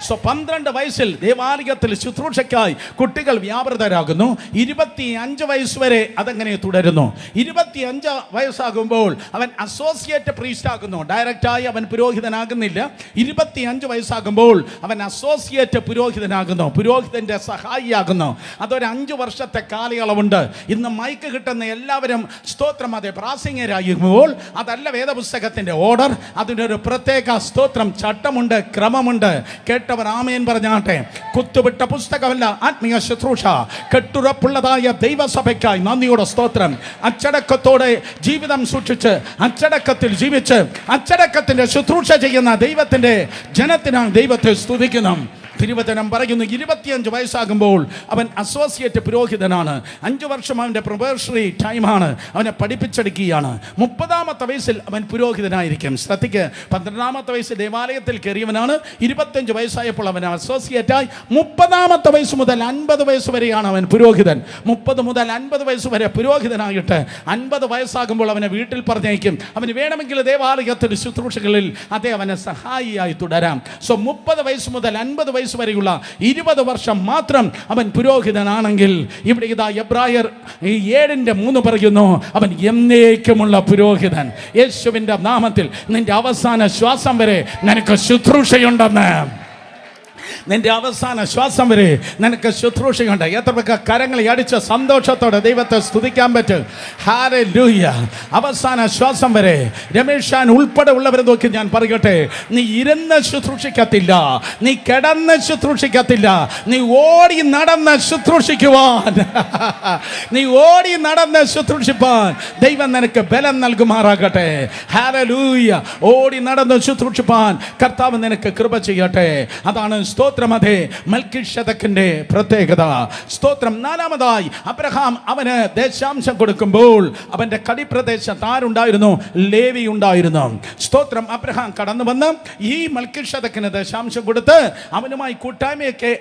12 വയസ്സിൽ ദേവാലയത്തിൽ ശുശ്രൂഷയ്ക്കായി കുട്ടികൾ വ്യാപൃതരാകുന്നു. 25 വയസ്സ് വരെ അതങ്ങനെ തുടരുന്നു. 25 വയസ്സാകുമ്പോൾ അവൻ അസോസിയേറ്റ് പ്രീസ്റ്റ് ആകുന്നു. ഡയറക്റ്റായി അവൻ പുരോഹിതനാകുന്നില്ല. 25 വയസ്സാകുമ്പോൾ അവൻ അസോസിയേറ്റ് പുരോഹിതനാകുന്നു, പുരോഹിതന്റെ സഹായിയാകുന്നു. അതൊരു 5 വർഷത്തെ കാലയളവുണ്ട്. ഇന്ന് മൈക്ക് കിട്ടുന്ന എല്ലാവരും സ്തോത്രം അതെ പ്രാസംഗികരാകുമ്പോൾ അതല്ല വേദപുസ്തകത്തിന്റെ ഓർഡർ. അതിനൊരു പ്രത്യേക സ്തോത്രം ചട്ടമുണ്ട്, ക്രമമുണ്ട്. കേട്ടവർ ആമേൻ പറഞ്ഞാട്ടെ. കുത്തുവിട്ട പുസ്തകമല്ല ആത്മീയ ശുശ്രൂഷ. കെട്ടുറപ്പുള്ളതായ ദൈവസഭയ്ക്കായി നന്ദിയോടെ സ്തോത്രം. അച്ചടക്കത്തോടെ ജീവിതം സൂക്ഷിച്ച് അച്ചടക്കത്തിൽ ജീവിച്ച് അച്ചടക്കത്തിന്റെ ശുശ്രൂഷ ചെയ്യുന്ന ദൈവത്തിന്റെ ജനത്തിനാണ് ദൈവത്തെ സ്തുതിക്കുന്നു. തിരുവചനം പറയുന്നു 25 വയസ്സാകുമ്പോൾ അവൻ അസോസിയേറ്റ് പുരോഹിതനാണ്. 5 വർഷം അവൻ്റെ പ്രൊബേഷണറി ടൈമാണ്. അവനെ പഠിപ്പിച്ചെടുക്കുകയാണ്. 30-ാമത്തെ വയസ്സിൽ അവൻ പുരോഹിതനായിരിക്കും. ശ്രദ്ധിക്ക്, 12-ാമത്തെ വയസ്സിൽ ദേവാലയത്തിൽ കയറിയവനാണ്. 25 വയസ്സായപ്പോൾ അവൻ അസോസിയേറ്റായി. 30-ാമത്തെ വയസ്സ് മുതൽ 50 വയസ്സ് വരെയാണ് അവൻ പുരോഹിതൻ. 30 മുതൽ 50 വയസ്സ് വരെ പുരോഹിതനായിട്ട് 50 വയസ്സാകുമ്പോൾ അവനെ വീട്ടിൽ പറഞ്ഞയക്കും. അവന് വേണമെങ്കിൽ ദേവാലയത്തിൽ ശുശ്രൂഷകളിൽ അതേ അവനെ സഹായിയായി തുടരാം. 30 വയസ്സ് മുതൽ 50 വയസ്സ് വരെയുള്ള 20 വർഷം മാത്രം അവൻ പുരോഹിതനാണെങ്കിൽ, ഇവിടെ ഇതാ എബ്രായർ 7:3 പറയുന്നു, അവൻ എന്നേക്കുമുള്ള പുരോഹിതൻ. യേശുവിന്റെ നാമത്തിൽ നിന്റെ അവസാന ശ്വാസം വരെ നിനക്ക് ശുശ്രൂഷയുണ്ടെന്ന്. നിന്റെ അവസാന ശ്വാസം വരെ നിനക്ക് ശുശ്രൂഷയുണ്ട്. എത്ര പേർക്ക് കരങ്ങളെ അടിച്ച് സന്തോഷത്തോടെ ദൈവത്തെ സ്തുതിക്കാൻ പറ്റും? ഹല്ലേലൂയ. അവസാന ശ്വാസം വരെ. രമേശാൻ ഉൾപ്പെടെ ഉള്ളവരെ നോക്കി ഞാൻ പറയട്ടെ, നീ ഇരുന്ന് ശുശ്രൂഷിക്കത്തില്ല, നീ കിടന്ന് ശുശ്രൂഷിക്കത്തില്ല, നീ ഓടി നടന്ന് ശുശ്രൂഷിക്കുവാൻ, നീ ഓടി നടന്ന് ശുശ്രൂഷിപ്പാൻ ദൈവം നിനക്ക് ബലം നൽകുമാറാകട്ടെ. ഹല്ലേലൂയ. ഓടി നടന്ന് ശുശ്രൂഷിപ്പാൻ കർത്താവ് നിനക്ക് കൃപ ചെയ്യട്ടെ. അതാണ് സ്തോത്രം. അതെ മൽക്കിഷേദക്കിന്റെ പ്രത്യേകത. സ്തോത്രം. 4-മതായി അബ്രഹാം അവന് ദേശാംശം കൊടുക്കുമ്പോൾ അവന്റെ കടിപ്രദേശത്ത് ആരുണ്ടായിരുന്നു? ലേവി ഉണ്ടായിരുന്നു. സ്തോത്രം. അബ്രഹാം കടന്നു വന്ന് ഈ മൽക്കിഷേദക്കിന് ദേശാംശം കൊടുത്ത് അവനുമായി കൂട്ടായ്മയൊക്കെ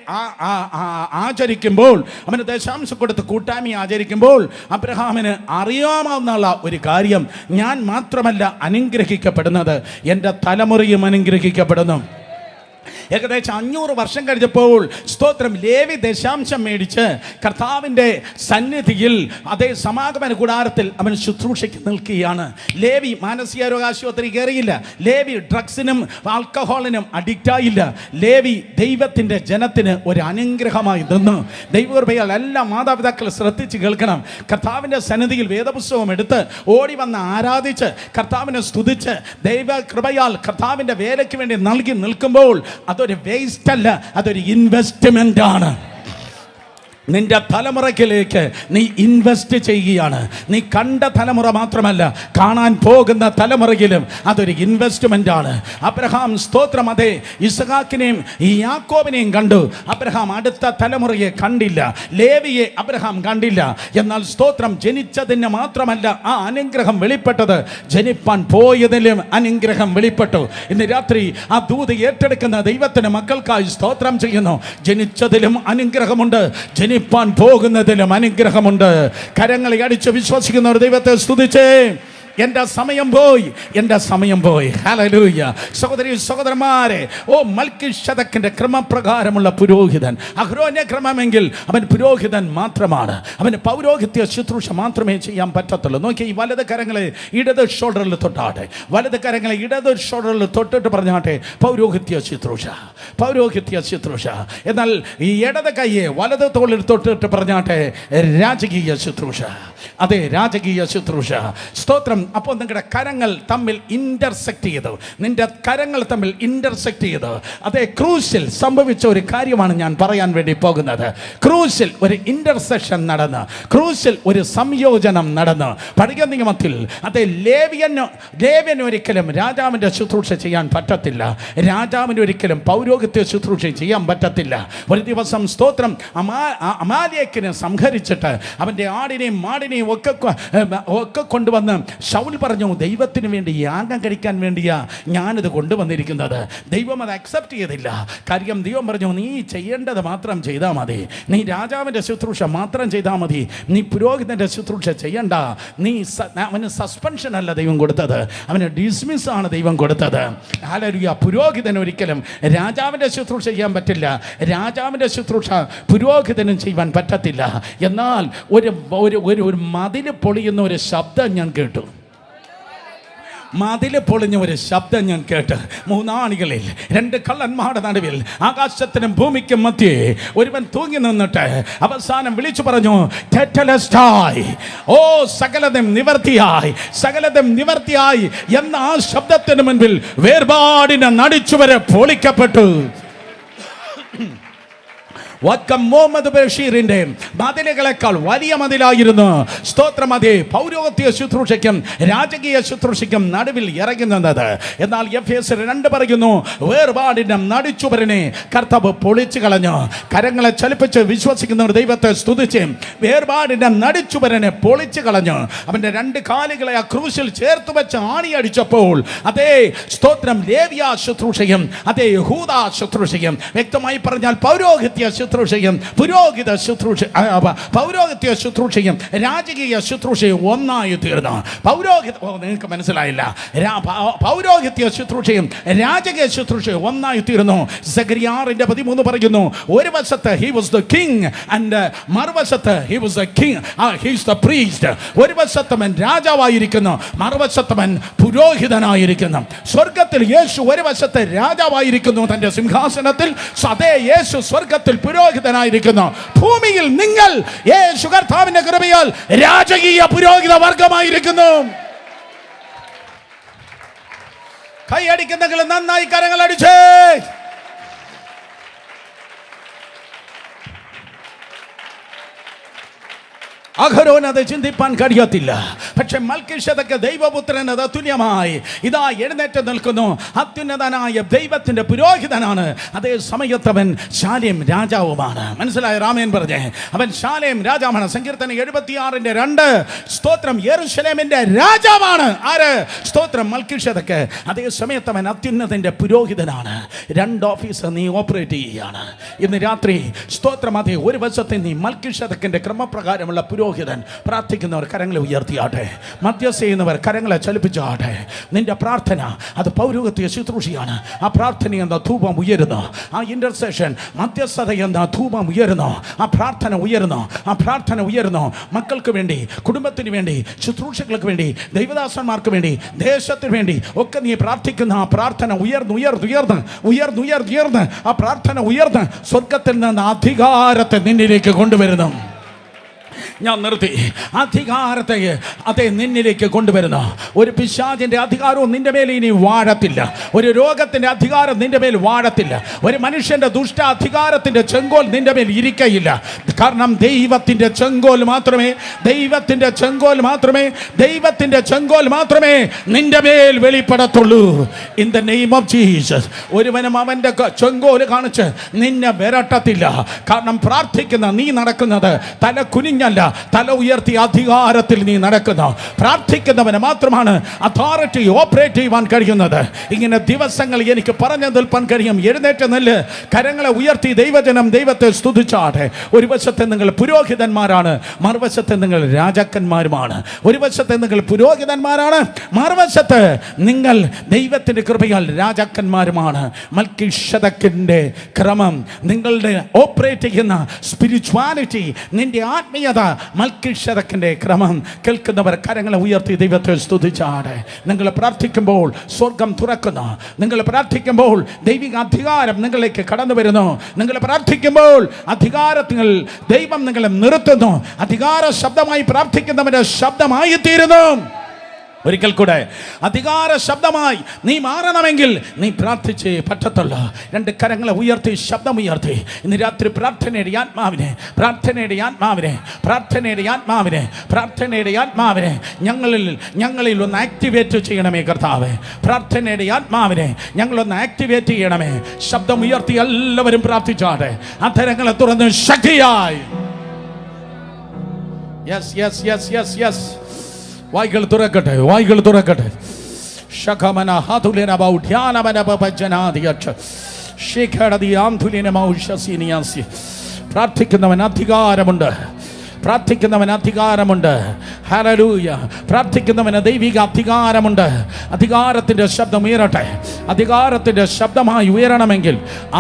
ആചരിക്കുമ്പോൾ, അവന് ദേശാംശം കൊടുത്ത് കൂട്ടായ്മ ആചരിക്കുമ്പോൾ അബ്രഹാമിന് അറിയാമെന്നുള്ള ഒരു കാര്യം, ഞാൻ മാത്രമല്ല അനുഗ്രഹിക്കപ്പെടുന്നത്, എൻ്റെ തലമുറയും അനുഗ്രഹിക്കപ്പെടുന്നു. ഏകദേശം 500 വർഷം കഴിഞ്ഞപ്പോൾ സ്തോത്രം ലേവി ദശാംശം മേടിച്ച് കർത്താവിൻ്റെ സന്നിധിയിൽ അതേ സമാഗമന കൂടാരത്തിൽ അവൻ ശുശ്രൂഷയ്ക്ക് നിൽക്കുകയാണ്. ലേവി മാനസിക രോഗാശുപത്രി കയറിയില്ല. ലേവി ഡ്രഗ്സിനും ആൽക്കഹോളിനും അഡിക്റ്റായില്ല. ലേവി ദൈവത്തിൻ്റെ ജനത്തിന് ഒരു അനുഗ്രഹമായി നിന്നു. ദൈവകൃപയാൽ എല്ലാ മാതാപിതാക്കൾ ശ്രദ്ധിച്ച് കേൾക്കണം. കർത്താവിൻ്റെ സന്നിധിയിൽ വേദപുസ്തകം എടുത്ത് ഓടി വന്ന് ആരാധിച്ച് കർത്താവിനെ സ്തുതിച്ച് ദൈവകൃപയാൽ കർത്താവിൻ്റെ വേലയ്ക്ക് വേണ്ടി നൽകി നിൽക്കുമ്പോൾ അതൊരു വേസ്റ്റ് അല്ല, അതൊരു ഇൻവെസ്റ്റ്മെന്റ് ആണ്. നിന്റെ തലമുറയ്ക്കിലേക്ക് നീ ഇൻവെസ്റ്റ് ചെയ്യുകയാണ്. നീ കണ്ട തലമുറ മാത്രമല്ല, കാണാൻ പോകുന്ന തലമുറയിലും അതൊരു ഇൻവെസ്റ്റ്മെന്റ് ആണ്. അബ്രഹാം സ്തോത്രം അതെ ഇസ്ഹാക്കിനെയും യാക്കോബിനെയും കണ്ടു. അബ്രഹാം അടുത്ത തലമുറയെ കണ്ടില്ല. ലേവിയെ അബ്രഹാം കണ്ടില്ല. എന്നാൽ സ്തോത്രം ജനിച്ചതിന് മാത്രമല്ല ആ അനുഗ്രഹം വെളിപ്പെട്ടത്, ജനിപ്പാൻ പോയതിലും അനുഗ്രഹം വെളിപ്പെട്ടു. ഇന്ന് രാത്രി ആ ദൂത് ഏറ്റെടുക്കുന്ന ദൈവത്തിന് മക്കൾക്കായി സ്തോത്രം ചെയ്യുന്നു. ജനിച്ചതിലും അനുഗ്രഹമുണ്ട്, ജനിപ്പാൻ പോകുന്നതിലും അനുഗ്രഹമുണ്ട്. കരങ്ങളെ അടിച്ച് വിശ്വസിക്കുന്നവർ ദൈവത്തെ സ്തുതിച്ചേ. എൻ്റെ സമയം പോയി, എൻ്റെ സമയം പോയി. ഹല്ലേലൂയ. സഹോദരി സഹോദരന്മാരെ, ഓ മൽക്കിഷേദക്കിന്റെ ക്രമപ്രകാരമുള്ള പുരോഹിതൻ, അഹ്റോന്റെ ക്രമമെങ്കിൽ അവൻ പുരോഹിതൻ മാത്രമാണ്. അവന് പൗരോഹിത്യ ശുശ്രൂഷ മാത്രമേ ചെയ്യാൻ പറ്റത്തുള്ളൂ. നോക്കി, ഈ വലത് കരങ്ങളെ ഇടത് ഷോൾഡറിൽ തൊട്ടാട്ടെ, വലത് കരങ്ങളെ ഇടത് ഷോൾഡറിൽ തൊട്ടിട്ട് പറഞ്ഞാട്ടെ പൗരോഹിത്യ ശുശ്രൂഷ, പൗരോഹിത്യ ശുശ്രൂഷ. എന്നാൽ ഈ ഇടത് കൈയെ വലത് തോളിൽ തൊട്ടിട്ട് പറഞ്ഞാട്ടെ രാജകീയ ശുശ്രൂഷ. അതെ, രാജകീയ ശുശ്രൂഷ. സ്തോത്രം. അപ്പോൾ നിങ്ങളുടെ കരങ്ങൾ തമ്മിൽ ഇന്റർസെക്ട് ചെയ്തു, നിന്റെ കരങ്ങൾ തമ്മിൽ ഇന്റർസെക്ട് ചെയ്തു. അതെ, ക്രൂസിൽ സംഭവിച്ച ഒരു കാര്യമാണ് ഞാൻ പറയാൻ വേണ്ടി പോകുന്നത്. ക്രൂസിൽ ഒരു ഇന്റർസെക്ഷൻ നടന്നു, ക്രൂസിൽ ഒരു സംയോജനം നടന്നു. പഴയ നിയമത്തിൽ അതെ ലേവ്യന് ഒരിക്കലും രാജാവിൻ്റെ ശുശ്രൂഷ ചെയ്യാൻ പറ്റത്തില്ല, രാജാവിന് ഒരിക്കലും പൗരോഹിത്യ ശുശ്രൂഷ ചെയ്യാൻ പറ്റത്തില്ല. ഒരു ദിവസം സ്തോത്രം അമാലേക്കിനെ സംഹരിച്ചിട്ട് അവൻ്റെ ആടിനെയും മാടിനെയും കുമാരനെയും ഒക്കെ കൊണ്ടുവന്ന് ശൗൽ പറഞ്ഞു, ദൈവത്തിന് വേണ്ടി യാഗം കഴിക്കാൻ വേണ്ടിയാ ഞാനിത് കൊണ്ടുവന്നിരിക്കുന്നത്. ദൈവം അത് അക്സെപ്റ്റ് ചെയ്തില്ല. കാര്യം ദൈവം പറഞ്ഞു, നീ ചെയ്യേണ്ടത് മാത്രം ചെയ്താൽ മതി, നീ രാജാവിൻ്റെ ശുശ്രൂഷ മാത്രം ചെയ്താൽ മതി, നീ പുരോഹിതൻ്റെ ശുശ്രൂഷ ചെയ്യണ്ട. അവന് സസ്പെൻഷൻ അല്ല ദൈവം കൊടുത്തത്, അവന് ഡിസ്മിസ് ആണ് ദൈവം കൊടുത്തത്. ഹല്ലേലൂയ. പുരോഹിതൻ ഒരിക്കലും രാജാവിൻ്റെ ശുശ്രൂഷ ചെയ്യാൻ പറ്റില്ല, രാജാവിൻ്റെ ശുശ്രൂഷ പുരോഹിതനും ചെയ്യുവാൻ പറ്റത്തില്ല. എന്നാൽ ഒരു മതിൽ പൊളിയുന്ന ഒരു ശബ്ദം ഞാൻ കേട്ടു. മതിൽ പൊളിഞ്ഞ ഒരു ശബ്ദം ഞാൻ കേട്ട്, മൂന്നാണികളിൽ രണ്ട് കള്ളന്മാരുടെ നടുവിൽ ആകാശത്തിനും ഭൂമിക്കും മധ്യേ ഒരുവൻ തൂങ്ങി നിന്നിട്ട് അവസാനം വിളിച്ചു പറഞ്ഞു, തെറ്റലസ്റ്റായി, ഓ സകലതും നിവർത്തിയായി, സകലതും നിവർത്തിയായി എന്ന ആ ശബ്ദത്തിന് മുൻപിൽ വേർപാടിനെ നടിച്ചുവരെ പൊളിക്കപ്പെട്ടു. മുഹമ്മദ് ബഷീറിന്റെ മതിലുകളെക്കാൾ വലിയ മതിലായിരുന്നു. സ്തോത്രം. അതേ പൗരോഹിത്യ ശുശ്രൂഷയ്ക്കും രാജകീയ ശുശ്രൂഷയ്ക്കും നടുവിൽ ഇറങ്ങി നിന്നത്. എന്നാൽ എഫേസ്യർ 2 പറയുന്നു, വേർപാടിന്റെ നടിച്ചുവരനെ കർത്താവ് പൊളിച്ചു കളഞ്ഞു. കരങ്ങളെ ചലിപ്പിച്ച് വിശ്വസിക്കുന്നവർ ദൈവത്തെ സ്തുതിച്ച് വേർപാടിന്റെ നടിച്ചുവരനെ പൊളിച്ചു കളഞ്ഞു. അവന്റെ 2 കാലുകളെ ആ ക്രൂശിൽ ചേർത്ത് വെച്ച് ആണിയടിച്ചപ്പോൾ അതേ സ്തോത്രം ലേവ്യ ശുശ്രൂഷയും അതേ യഹൂദ ശുശ്രൂഷയും, വ്യക്തമായി പറഞ്ഞാൽ പൗരോഹിത്യ ശുശ്രൂഷയും പുരോഹിത ശുശ്രൂഷ, പൗരോഹിത്യ ശുശ്രൂഷയും രാജകീയ ശുശ്രൂഷയും ഒന്നായി തീർന്നു. നിങ്ങൾക്ക് മനസ്സിലായില്ല? പൗരോഹിത്യ ശുശ്രൂഷയും രാജകീയ ശുശ്രൂഷയും ഒന്നായി തീർന്നു. സഖറിയാവിന്റെ 13 പറയുന്നു, ഒരു വശത്ത് he was the king and മറുവശത്ത് he was the king, he is the priest. ഒരു വശത്ത് അവൻ രാജാവായിരിക്കുന്നു, മറുവശത്ത് അവൻ പുരോഹിതനായിരിക്കുന്നു. സ്വർഗത്തിൽ യേശു ഒരു വശത്ത് രാജാവായിരിക്കുന്നു തന്റെ സിംഹാസനത്തിൽ, അതേ യേശു സ്വർഗത്തിൽ പുരോഹിതനായിരിക്കുന്നു. ഭൂമിയിൽ നിങ്ങൾ യേശു കർത്താവിന്റെ കൃപയാൽ രാജകീയ പുരോഹിത വർഗമായിരിക്കുന്നു. കൈയടിക്കുന്നെങ്കിൽ നന്നായി കരങ്ങൾ അടിച്ചേ. അഹരോൻ അത് ചിന്തിപ്പാൻ കഴിയത്തില്ല. പക്ഷെ മൽക്കീശേദെക്ക് ദൈവപുത്രൻ അത് തുല്യമായി ഇതാ എഴുന്നേറ്റ് നിൽക്കുന്നു. അത്യുന്നതനായ ദൈവത്തിന്റെ പുരോഹിതനാണ്. അതേ സമയത്ത് അവൻ ശാലേം രാജാവുമാണ്. മനസ്സിലായ? രാമേൻ പറഞ്ഞേ, അവൻ ശാലേം രാജാവാണ്. സങ്കീർത്തനം 76:2 സ്തോത്രം യെരൂശലേമിന്റെ രാജാവാണ്. ആര്? സ്തോത്രം മൽക്കീശേദെക്ക്. അതേ സമയത്ത് അവൻ അത്യുന്നതന്റെ പുരോഹിതനാണ്. 2 ഓഫീസ് നീ ഓപ്പറേറ്റ് ചെയ്യുകയാണ് ഇന്ന് രാത്രി. സ്തോത്രം. അതേ ഒരു വശത്തെ നീ മൽക്കീശേദെക്കിന്റെ ക്രമപ്രകാരമുള്ള പുരോഹിതൻ. പ്രാർത്ഥിക്കുന്നവർ കരങ്ങളെ ഉയർത്തിയാട്ടെ, മധ്യസ്ഥ ചെയ്യുന്നവർ കരങ്ങളെ ചലിപ്പിച്ചാട്ടെ. നിന്റെ പ്രാർത്ഥന അത് പൗരോഹിത്യ ശുശ്രൂഷയാണ്. ആ പ്രാർത്ഥന എന്ന ധൂപം ഉയരുന്നു, ആ ഇന്റർസെഷൻ മധ്യസ്ഥത എന്ന ധൂപം ഉയരുന്നു, ആ പ്രാർത്ഥന ഉയരുന്നു, ആ പ്രാർത്ഥന ഉയരുന്നു. മക്കൾക്ക് വേണ്ടി, കുടുംബത്തിന് വേണ്ടി, ശുശ്രൂഷകൾക്ക് വേണ്ടി, ദൈവദാസന്മാർക്ക് വേണ്ടി, ദേശത്തിന് വേണ്ടി ഒക്കെ നീ പ്രാർത്ഥിക്കുന്ന ആ പ്രാർത്ഥന ഉയർന്ന് ആ പ്രാർത്ഥന ഉയർന്ന് സ്വർഗത്തിൽ നിന്ന് അധികാരത്തെ നിന്നിലേക്ക് കൊണ്ടുവരുന്നു. ഞാൻ നിർത്തി. അധികാരത്തെ അതേ നിന്നിലേക്ക് കൊണ്ടുവരുന്നു. ഒരു പിശാചിന്റെ അധികാരവും നിന്റെ മേൽ ഇനി വാഴത്തില്ല. ഒരു രോഗത്തിന്റെ അധികാരം നിന്റെ മേൽ വാഴത്തില്ല. ഒരു മനുഷ്യന്റെ ദുഷ്ട അധികാരത്തിന്റെ ചെങ്കോൽ നിന്റെ മേൽ ഇരിക്കയില്ല. കാരണം ദൈവത്തിന്റെ ചെങ്കോൽ മാത്രമേ നിന്റെ മേൽ വെളിപ്പെടത്തുള്ളൂ. In the name of Jesus. ഒരുവനും അവന്റെ ചെങ്കോല് കാണിച്ച് നിന്നെ വിരട്ടത്തില്ല. കാരണം പ്രാർത്ഥിക്കുന്ന നീ നടക്കുന്നത് തല കുനിഞ്ഞല്ല, തല ഉയർത്തി അധികാരത്തിൽ നീ നടക്കുന്നു. പ്രാർത്ഥിക്കുന്നവന് മാത്രമാണ് അതോറിറ്റി ഓപ്പറേറ്റ് ചെയ്യുവാൻ കഴിയുന്നത്. ഇങ്ങനെ ദിവസങ്ങൾ എനിക്ക് പറഞ്ഞു നിൽപ്പാൻ കഴിയും. എഴുന്നേറ്റ് നെല്ല്, കരങ്ങളെ ഉയർത്തി ദൈവജനം ദൈവത്തെ സ്തുതിച്ചാട്ടെ. ഒരു വശത്തെ നിങ്ങൾ പുരോഹിതന്മാരാണ്, മറുവശത്തെ നിങ്ങൾ രാജാക്കന്മാരുമാണ്. ഒരു വശത്തെ നിങ്ങൾ പുരോഹിതന്മാരാണ്, മറുവശത്ത് നിങ്ങൾ ദൈവത്തിന്റെ കൃപയാൽ രാജാക്കന്മാരുമാണ്. മൽക്കീശേദെക്കിന്റെ ക്രമം, നിങ്ങളുടെ ഓപ്പറേറ്റ് ചെയ്യുന്ന സ്പിരിച്വാലിറ്റി, നിന്റെ ആത്മീയത, മൽക്കീശേദെക്കിന്റെ ക്രമം കേൾക്കുന്നവർ കരങ്ങളെ ഉയർത്തി ദൈവത്തെ സ്തുതിച്ചാട്ടെ. നിങ്ങൾ പ്രാർത്ഥിക്കുമ്പോൾ സ്വർഗം തുറക്കുന്നു. നിങ്ങൾ പ്രാർത്ഥിക്കുമ്പോൾ ദൈവിക അധികാരം നിങ്ങളിലേക്ക് കടന്നു വരുന്നു. നിങ്ങൾ പ്രാർത്ഥിക്കുമ്പോൾ അധികാരത്തിൽ ദൈവം നിങ്ങളെ നിർത്തുന്നു. അധികാര ശബ്ദമായി പ്രാർത്ഥിക്കുന്നവന്റെ ശബ്ദമായി തീരുന്നു. ഒരിക്കൽ കൂടെ അധികാര ശബ്ദമായി നീ മാറണമെങ്കിൽ നീ പ്രാർത്ഥിച്ചേ പറ്റത്തുള്ളൂ. 2 കരങ്ങളെ ഉയർത്തി ശബ്ദമുയർത്തി ഇന്ന് രാത്രി പ്രാർത്ഥനയുടെ ആത്മാവിനെ ഞങ്ങളിൽ ഒന്ന് ആക്ടിവേറ്റ് ചെയ്യണമേ കർത്താവേ. പ്രാർത്ഥനയുടെ ആത്മാവിനെ ഞങ്ങളൊന്ന് ആക്ടിവേറ്റ് ചെയ്യണമേ. ശബ്ദമുയർത്തി എല്ലാവരും പ്രാർത്ഥിച്ചാട്ടെ. അധരങ്ങളെ തുറന്ന് ശക്തിയായി yes yes yes yes yes. വായ്കൾ തുറക്കട്ടെ, വായ്കൾ തുറക്കട്ടെ. ശഖമന ഹതുലിന ബൗഢ്യാനമന ബഭജനാദിയക്ഷ ശിഖടതി ആന്ധുലിന മൗഷസിനിയാസി. പ്രാർത്ഥിക്കുന്നവൻ അധികാരമുണ്ട്, പ്രാർത്ഥിക്കുന്നവൻ അധികാരമുണ്ട്. ഹല്ലേലൂയ. പ്രാർത്ഥിക്കുന്നവന് ദൈവിക അധികാരമുണ്ട്. അധികാരത്തിൻ്റെ ശബ്ദം ഉയരട്ടെ. അധികാരത്തിൻ്റെ ശബ്ദമായി ഉയരണമെങ്കിൽ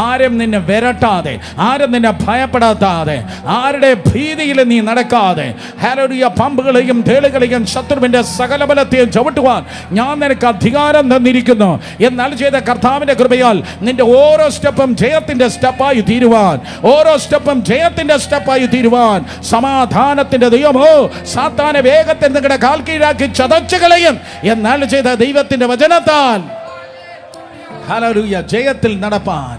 ആരും നിന്നെ വിരട്ടാതെ, ആരും നിന്നെ ഭയപ്പെടാതെ, ആരുടെ ഭീതിയിൽ നീ നടക്കാതെ, ഹല്ലേലൂയ, പമ്പുകളെയും തേളുകളെയും ശത്രുവിൻ്റെ സകല ബലത്തെയും ചവിട്ടുവാൻ ഞാൻ നിനക്ക് അധികാരം തന്നിരിക്കുന്നു. എന്നാൽ ചെയ്ത കർത്താവിൻ്റെ കൃപയാൽ നിന്റെ ഓരോ സ്റ്റെപ്പും ജയത്തിൻ്റെ സ്റ്റെപ്പായി തീരുവാൻ, ഓരോ സ്റ്റെപ്പും ജയത്തിൻ്റെ സ്റ്റെപ്പായി തീരുവാൻ സമാധാനത്തിന്റെ ദൈവമോ സാത്താനെ വേഗത്തിൽ നിങ്ങളുടെ കാൽ കീഴാക്കി ചതച്ചു കളയും. എന്നാൽ ചെയ്ത ദൈവത്തിന്റെ വചനത്താൽ ഹല്ലേലൂയ ജയത്തിൽ നടപ്പാൻ,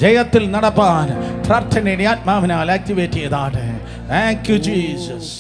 ജയത്തിൽ നടപ്പാൻ പ്രാർത്ഥനയുടെ ആത്മാവിനാൽ ആക്ടിവേറ്റ് ചെയ്താട്ടെ. Thank you Jesus.